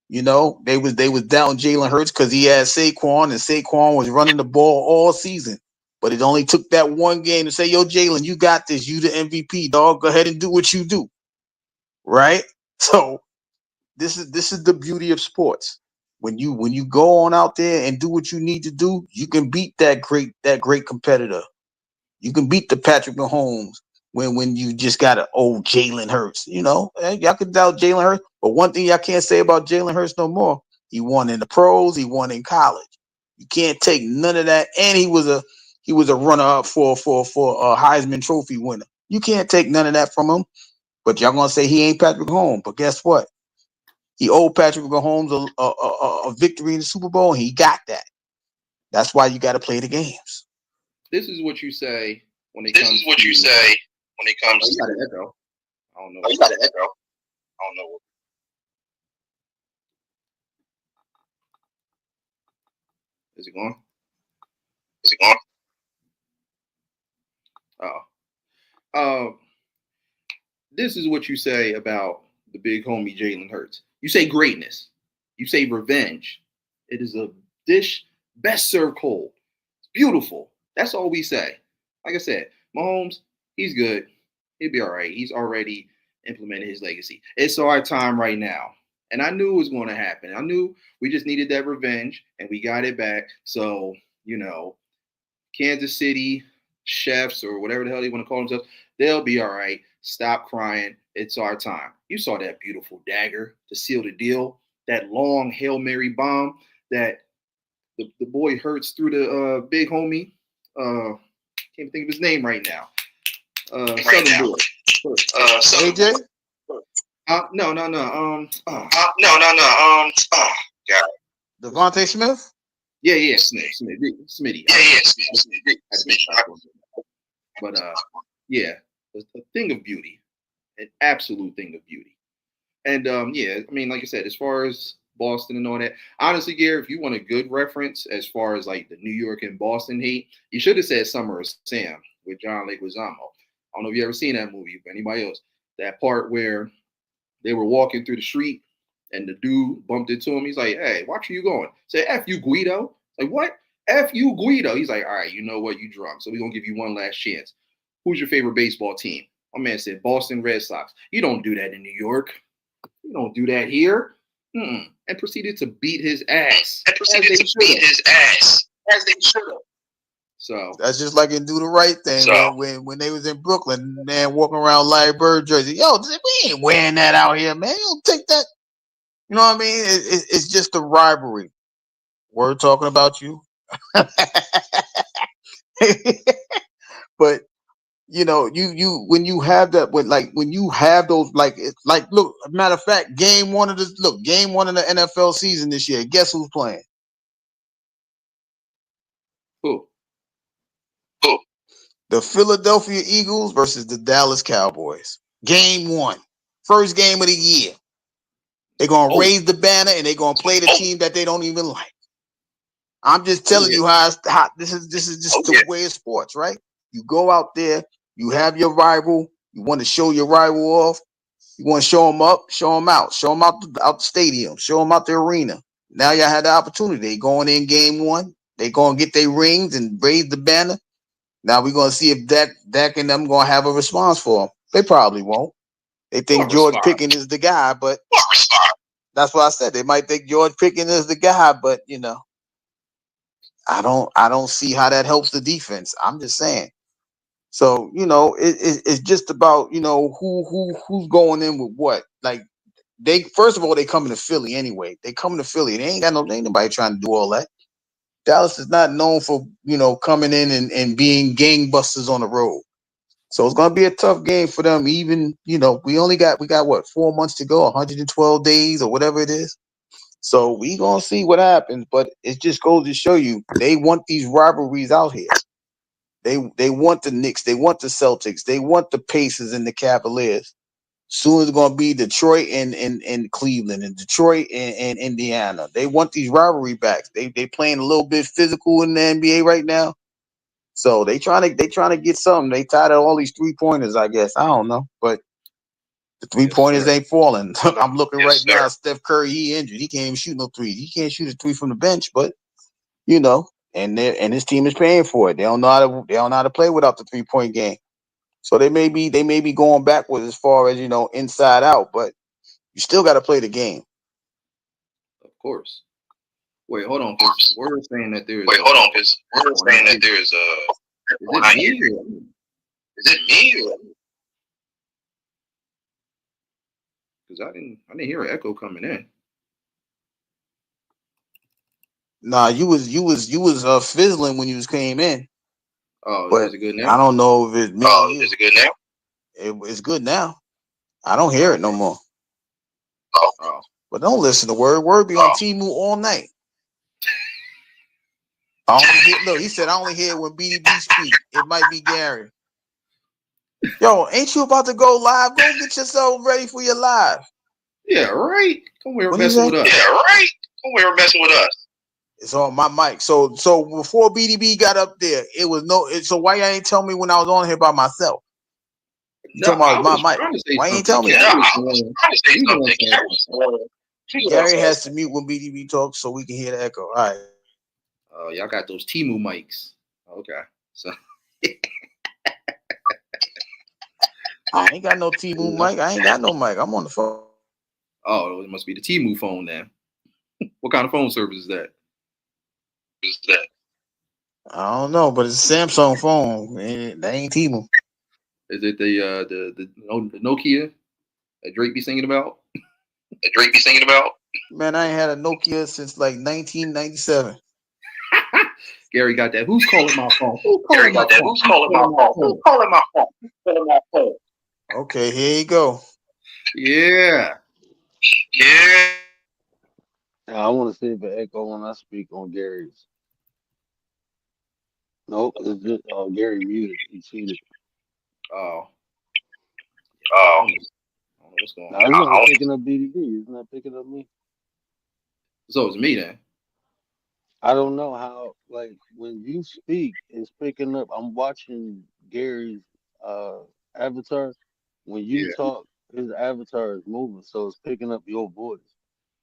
They was down Jalen Hurts because he had Saquon, and Saquon was running the ball all season. But it only took that one game to say, "Yo, Jalen, you got this. You the MVP, dog. Go ahead and do what you do." Right? So this is the beauty of sports. When you go on out there and do what you need to do, you can beat that great competitor. You can beat the Patrick Mahomes when you just got an old Jalen Hurts. Y'all can doubt Jalen Hurts, but one thing y'all can't say about Jalen Hurts no more. He won in the pros. He won in college. You can't take none of that. And he was a runner up for a Heisman Trophy winner. You can't take none of that from him. But y'all gonna say he ain't Patrick Mahomes. But guess what? He owed Patrick Mahomes a victory in the Super Bowl, and he got that. That's why you got to play the games. This is what you say when it This comes. is what you say when it comes. You got an echo. I don't know. You got an echo. I don't know. Is it going? Is it going? This is what you say about the big homie Jalen Hurts. You say greatness. You say revenge. It is a dish best served cold. It's beautiful. That's all we say. Like I said, Mahomes, he's good. He'll be all right. He's already implemented his legacy. It's our time right now. And I knew it was going to happen. I knew we just needed that revenge, and we got it back. So, Kansas City chefs or whatever the hell they want to call themselves, they'll be all right. Stop crying. It's our time. You saw that beautiful dagger to seal the deal, that long Hail Mary bomb that the boy Hurts through the big homie. Can't think of his name right now. Southern boy. AJ? No. No. God. Devontae Smith? Yeah, Smitty. But yeah, a thing of beauty, an absolute thing of beauty. And like I said, as far as Boston and all that, honestly, Gary, if you want a good reference as far as like the New York and Boston hate, you should have said Summer of Sam with John Leguizamo. I don't know if you ever seen that movie, but anybody else, that part where they were walking through the street and the dude bumped into him. He's like, "Hey, watch where you going." Say, "F you, Guido." Like, what? F you, Guido. He's like, "All right, you know what? You drunk. So we're going to give you one last chance. Who's your favorite baseball team?" My man said, "Boston Red Sox." "You don't do that in New York. You don't do that here." And proceeded to beat his ass. As they should have. So that's just like in Do the Right Thing when they was in Brooklyn, man, walking around Larry Bird jersey. Yo, we ain't wearing that out here, man. You don't take that. You know what I mean? It's just a rivalry. We're talking about you. But you when you have that, when you have those, look, matter of fact, game one of the NFL season this year. Guess who's playing? Who? The Philadelphia Eagles versus the Dallas Cowboys. Game one. First game of the year. They're going to raise the banner and they're going to play the team that they don't even like. I'm just telling you how this is just the way of sports, right? You go out there, you have your rival, you want to show your rival off, you want to show them up, show them out the stadium, show them out the arena. Now y'all had the opportunity. They going in game one, they going to get their rings and raise the banner. Now we're going to see if Dak and them going to have a response for them. They probably won't. They think George Pickens is the guy, but that's what I said. They might think George Pickens is the guy, but I don't see how that helps the defense. I'm just saying. So it's just about who's going in with what. Like they first of all they coming to Philly anyway. They coming to Philly. They ain't nobody trying to do all that. Dallas is not known for coming in and being gangbusters on the road. So it's gonna be a tough game for them. Even we got what, 4 months to go, 112 days or whatever it is. So we gonna see what happens. But it just goes to show you they want these rivalries out here. They want the Knicks, they want the Celtics, they want the Pacers and the Cavaliers. Soon it's gonna be Detroit and Cleveland and Detroit and Indiana. They want these rivalry backs. They playing a little bit physical in the NBA right now. So they trying to get something. They tired of all these 3-pointers, I guess. I don't know, but the 3-pointers ain't falling. I'm looking right now. Steph Curry, he injured. He can't even shoot no threes. He can't shoot a three from the bench, but and his team is paying for it. They don't know how to play without the 3-point game. So they may be going backwards as far as inside out, but you still got to play the game. Of course. Wait, hold on. We're saying that there is. Is it me? Because I didn't hear an echo coming in. Nah, you was fizzling when you came in. Oh, is it good now? I don't know if it's me. Is it good now? It's good now. I don't hear it no more. Oh. But don't listen to Word. Word be on Temu all night. He said I only hear it when BDB speak. It might be Gary. Yo, ain't you about to go live? Go get yourself ready for your live. Yeah, right. Come here messing with us. It's on my mic. So before BDB got up there, it was so why y'all ain't tell me when I was on here by myself? You talking about my mic? Why you ain't tell me that? Gary has to mute when BDB talks so we can hear the echo. All right. Oh, y'all got those Temu mics. Okay. So I ain't got no T-Move mic. I ain't got no mic. I'm on the phone. Oh, it must be the T-Move phone then. What kind of phone service is that? I don't know, but it's a Samsung phone. That ain't T-Move. Is it the Nokia that Drake be singing about? Man, I ain't had a Nokia since like 1997. Gary got that. Who's calling my phone? Who's calling my phone? Okay, here you go. Yeah. I want to see if it echo when I speak on Gary's. Nope, it's just Gary muted. He cheated. Oh. Oh. I don't know what's going Now, on. it's not picking up BDD. It's not picking up me. So it's me then. I don't know how, like, when you speak, it's picking up. I'm watching Gary's avatar. When you Yeah. talk, his avatar is moving, so it's picking up your voice.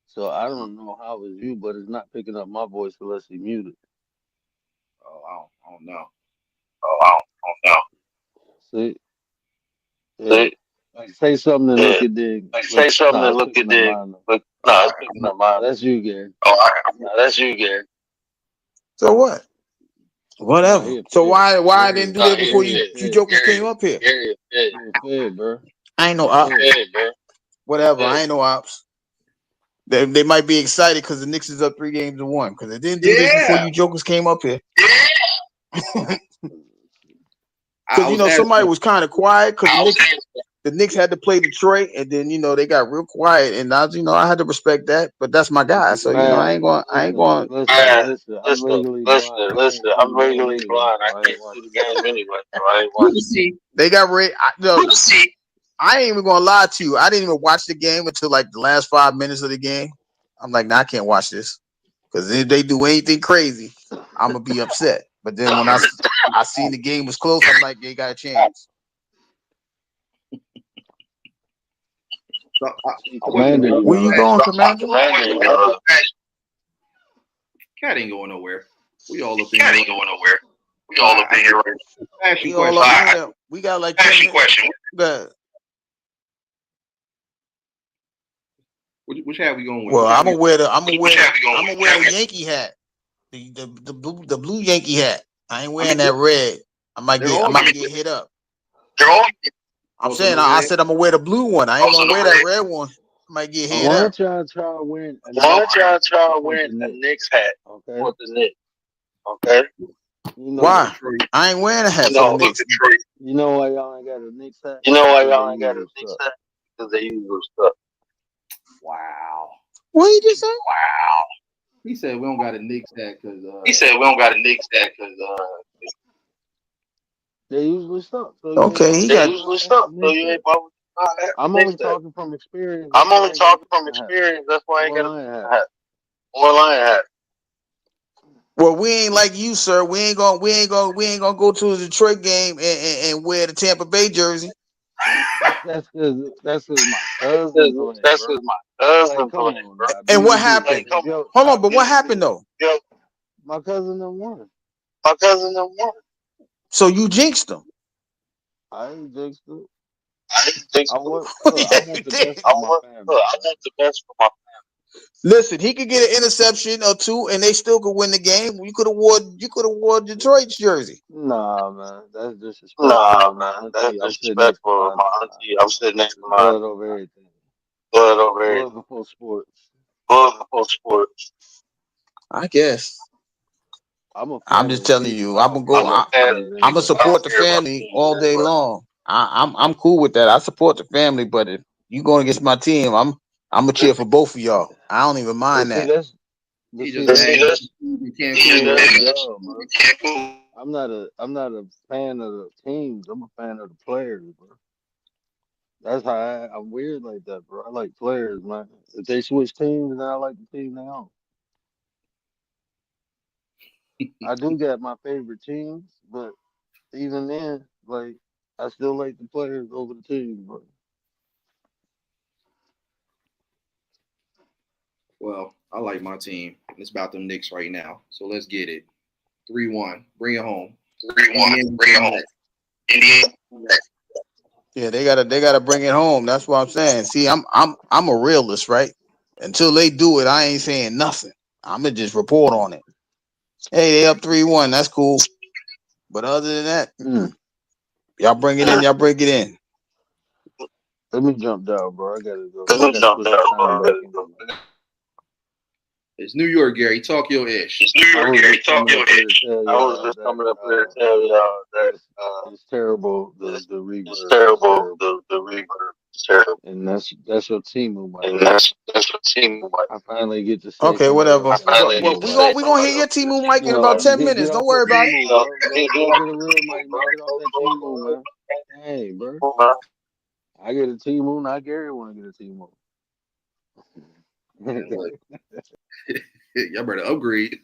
So I don't know how it's you, but it's not picking up my voice unless he muted. Oh, I don't know. See? Yeah. Like, say something and look at then. Say something and look at mine. the. No, it's picking up mine. That's you, Gary. That's you, Gary. So what? Whatever. Nah, So why I didn't do that before you jokers came up here? Fed, bro. I ain't no ops. Whatever. I ain't no ops. They might be excited because the Knicks is up 3-1 because they didn't do this before you jokers came up here. Because somebody was kind of quiet because the Knicks had to play Detroit, and then they got real quiet, and I had to respect that. But that's my guy, so I ain't going. Listen, I'm legally blind. I can't see the game anyway, so I ain't watching. They got red. I ain't even gonna lie to you. I didn't even watch the game until like the last 5 minutes of the game. I'm like, nah, I can't watch this because if they do anything crazy, I'm gonna be upset. But then when I seen the game was close, I'm like, they got a chance. Commander, where you going, Commander? Cat ain't going nowhere. We all up in Cat here. ain't going nowhere. We all up in here right now. Ask you We all question. up in here. We got like 10 minutes. But, Which hat we going with? well, I'm gonna wear the Yankee hat, the blue Yankee hat. I ain't wearing that red. I might get hit up. I'm saying I said I'm gonna wear the blue one. I ain't gonna wear that red one. I might get hit why up. don't y'all try wearing a Knicks hat? Okay. For the Knicks. Okay. Why? I ain't wearing a hat for the Knicks. You know why y'all ain't got a Knicks hat? You know why y'all ain't got a Knicks hat? Because they use those stuff. Wow. What you just say? Wow. He said we don't got a Knicks hat because they usually suck. So Okay, he got. I'm only talking from experience. That's why I ain't got a hat. Or lion hat. Well, we ain't like you, sir. We ain't gonna go to a Detroit game and wear the Tampa Bay jersey. That's because my cousin. That's because my cousin playing, bro. And what happened? Hold on, but what happened though? My cousin done won. So you jinxed them. I ain't jinxed it. I want the best for my family. Listen, he could get an interception or two, and they still could win the game. You could have wore Detroit's jersey. Nah, man, that's disrespectful. That's disrespectful. My auntie, I'm sitting next to my blood over everything. Blood before sports. I guess. I'm just telling you. I'm gonna support the family all day long. I'm cool with that. I support the family, but if you going against my team, I'm gonna cheer for both of y'all. I don't even mind that. I'm not a fan of the teams. I'm a fan of the players, bro. That's how I'm weird like that, bro. I like players, man. If they switch teams, then I like the team they own. I do got my favorite teams, but even then, like, I still like the players over the teams, bro. Well, I like my team. It's about them Knicks right now. So let's get it. 3-1. Bring it home. 3-1. Bring it home. Indiana. Yeah, they gotta bring it home. That's what I'm saying. See, I'm a realist, right? Until they do it, I ain't saying nothing. I'ma just report on it. Hey, they up 3-1. That's cool. But other than that, y'all bring it in. Y'all bring it in. Let me jump down, bro. I gotta go. Let I me gotta jump put there, some time bro. back in. It's New York, Gary. Talk your ish. New I York, was Gary, just talk coming your up here to ish. tell I was y'all just that coming up here to tell y'all that it's terrible. it's, The it's reverb is terrible. terrible, The reverb is terrible. and that's your team, my And guy. that's what team mic. I finally get to say Okay, somebody whatever. else I got a finally Well, get Timu to we mic. say gonna we gonna hear somebody your else. T-Move mic in No, about 10 get minutes. Don't off that worry about it. Timu, bro. Go get a real mic, man. Get off that Timu, man. Hey, bro. I get a Timu, not Gary want to get a Timu. Man, look, y'all better upgrade.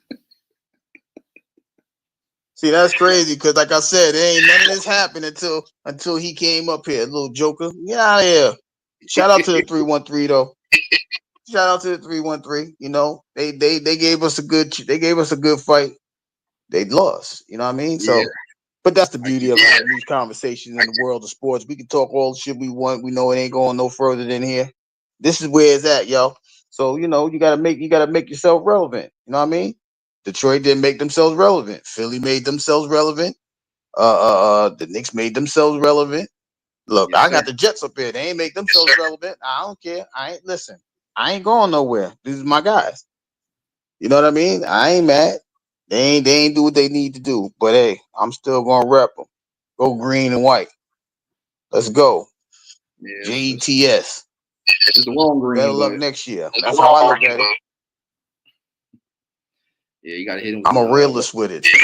See, that's crazy because, like I said, there ain't none of this happened until he came up here, little joker. Get out of here. Shout out to the 313 though. Shout out to the 313. You know, they gave us a good fight. They lost. You know what I mean? Yeah, So, but that's the I beauty get of that. having these conversations in the world of sports. We can talk all the shit we want. We know it ain't going no further than here. This is where it's at, yo. So you know you gotta make yourself relevant. You know what I mean? Detroit didn't make themselves relevant. Philly made themselves relevant. The Knicks made themselves relevant. Look, Yes, I sir. got the Jets up here. They ain't make themselves relevant. I don't care. I ain't going nowhere. These are my guys. You know what I mean? I ain't mad. They ain't do what they need to do. But hey, I'm still gonna rep them. Go green and white. Let's go. Yeah, JETS. it's the wrong Better green, luck but next year. That's how I look at it. yeah, you got to hit him with I'm a the realist with it. hit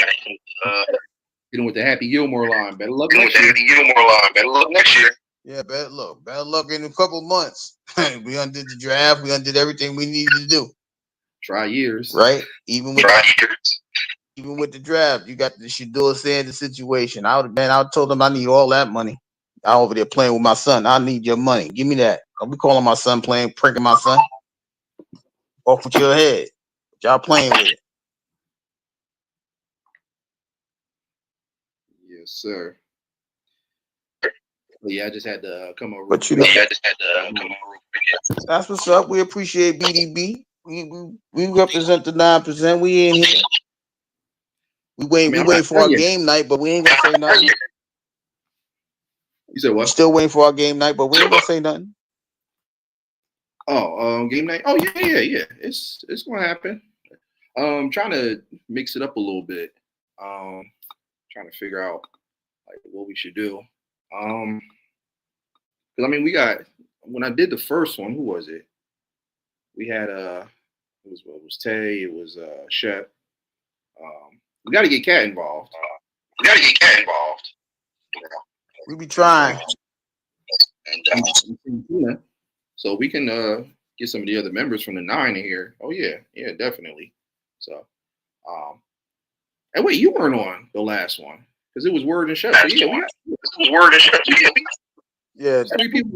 him with the Happy Gilmore line. Better luck With next the year. Happy Gilmore line. Better look next year. Yeah, better luck in a couple months. We undid the draft. We undid everything we needed to do. Try years. Right? Even with the draft, you got the Shador Sanders situation. I told them I need all that money. I over there playing with my son. I need your money. Give me that. Don't be calling my son pranking my son. Off with your head. Y'all playing with it. Yes, sir. But yeah, I just had to come over. But you know, I just had to come over. that's what's up. We appreciate BDB. We represent the 9%. We in here. We wait for our game night, but we ain't gonna say nothing. You said We what? still waiting for our game night, but we ain't gonna say nothing. Oh, game night. Oh yeah. It's gonna happen. Trying to mix it up a little bit. Trying to figure out like what we should do. Because I mean, we got when I did the first one. Who was it? We had it was Tay. It was Shep. We got to get Cat involved. We be trying. And so we can get some of the other members from the 9 in here. Oh yeah, definitely. So, and wait, you weren't on the last one because it was Word and Shep. So yeah, Word and Shep. Yeah, 3 people.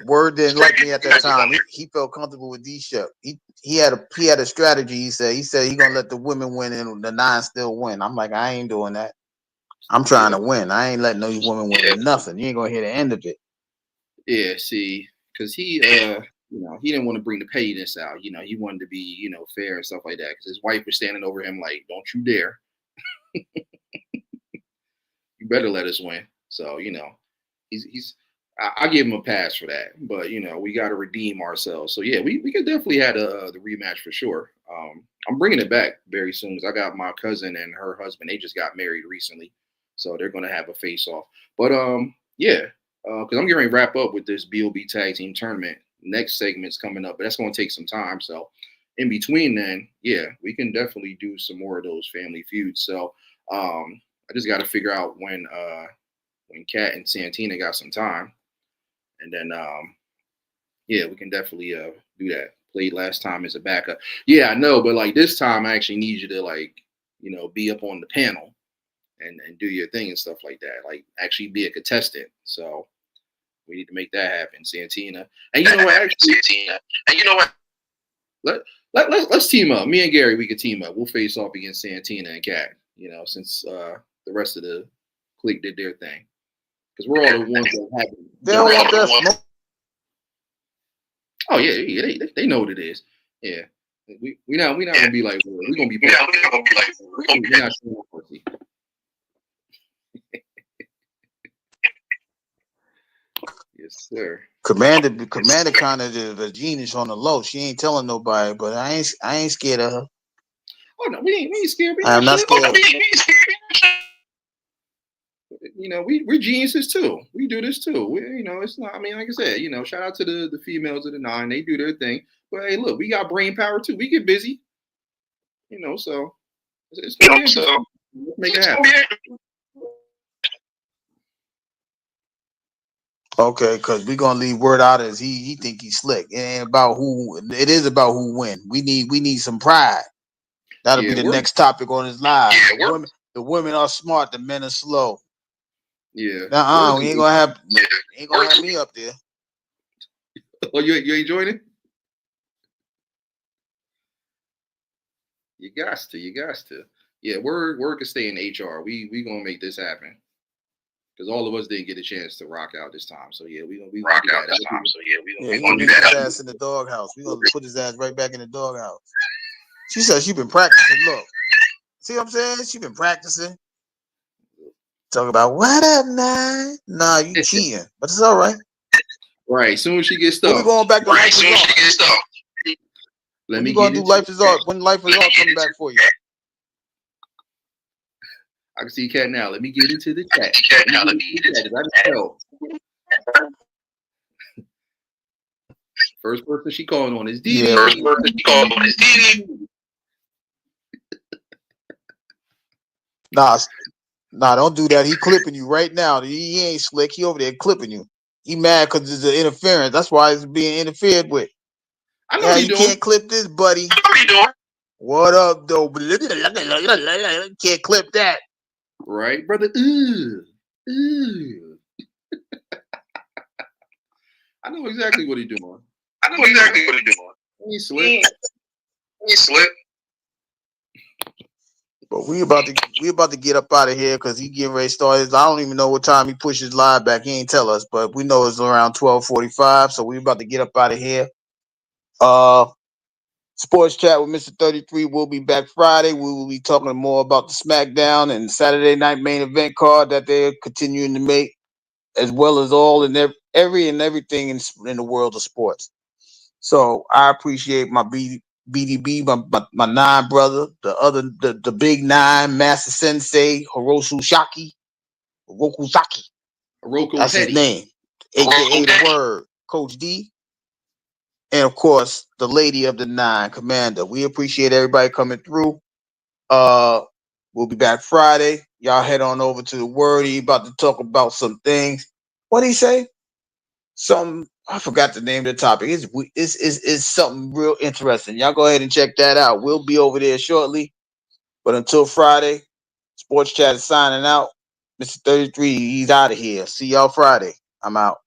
Word didn't like me at that time. He felt comfortable with D-Shep. He had a strategy. He said he gonna let the women win and the 9 still win. I'm like, I ain't doing that. I'm trying to win. I ain't letting those women win nothing. You ain't gonna hear the end of it. Yeah, see, because he he didn't want to bring the pettiness out. He wanted to be fair and stuff like that. Because his wife was standing over him like, "Don't you dare! You better let us win." So he's I give him a pass for that, but we got to redeem ourselves. So yeah, we could definitely have the rematch for sure. I'm bringing it back very soon because I got my cousin and her husband. They just got married recently, so they're gonna have a face off. But yeah, because I'm getting ready to wrap up with this BOB Tag Team Tournament. Next segment's coming up, but that's gonna take some time. So in between then, yeah, we can definitely do some more of those family feuds. So I just got to figure out when Kat and Santina got some time. And then, yeah, we can definitely do that. Played last time as a backup. Yeah, I know, but like this time, I actually need you to be up on the panel and do your thing and stuff like that. Like actually be a contestant. So we need to make that happen, Santina. And you know what? Actually, Santina. And you know what? Let's team up. Me and Gary, we could team up. We'll face off against Santina and Kat. Since the rest of the clique did their thing. because we're all the ones that have. They don't want that smoke. Oh yeah, they know what it is. Yeah, we not gonna be like we're gonna be. We're not showing up pussy. Yes, sir. Commander kind of the genius on the low. She ain't telling nobody, but I ain't scared of her. Oh no, we ain't scared. I'm not scared. You know, we're geniuses too. We do this too. It's not. I mean, like I said, shout out to the females of the 9. They do their thing. But hey, look, we got brain power too. We get busy. So it's let's make it happen. Okay, because we're gonna leave word out as he think he's slick. It ain't about who. It is about who win. We need some pride. That'll be the next topic on his live. The women are smart. The men are slow. Yeah. We ain't gonna have me up there. Oh, you enjoying it? You got to. Yeah, word can stay in HR. We gonna make this happen. Because all of us didn't get a chance to rock out this time. So yeah, we gonna rock out this time. So yeah, we gonna do that. His ass in the doghouse. We gonna put his ass right back in the doghouse. She said she been practicing. Look. See what I'm saying? She been practicing. Talk about what up, 9? Nah, you cheating. But it's all right. Right. Soon as she gets stuck. We going back to Life is Art. Let me gonna do Life is Art. When Life is Art coming back for you? I can see Cat now. Let me get into the chat. First person she calling on is Dee. Nah, don't do that. He clipping you right now. He ain't slick. He over there clipping you. He mad because there's an interference. That's why it's being interfered with. I know you can't clip this, buddy. What up, though? Can't clip that. Right, brother. I know exactly what he's doing. He's slick. But we about to get up out of here because he getting ready to start. I don't even know what time he pushes live back. He ain't tell us, but we know it's around 12:45. So we about to get up out of here. Sports Chat with Mr. 33 will be back Friday. We will be talking more about the SmackDown and Saturday night main event card that they're continuing to make, as well as all and everything in the world of sports. So I appreciate my BDB, my 9 brother, the big 9, Master Sensei, Hirosaki. That's his name, aka the word, Coach D. And of course, the lady of the 9, Commander. We appreciate everybody coming through. We'll be back Friday. Y'all head on over to the Word. He about to talk about some things. What did he say? I forgot the name of the topic. It's something real interesting. Y'all go ahead and check that out. We'll be over there shortly. But until Friday, Sports Chat is signing out. Mr. 33, he's out of here. See y'all Friday. I'm out.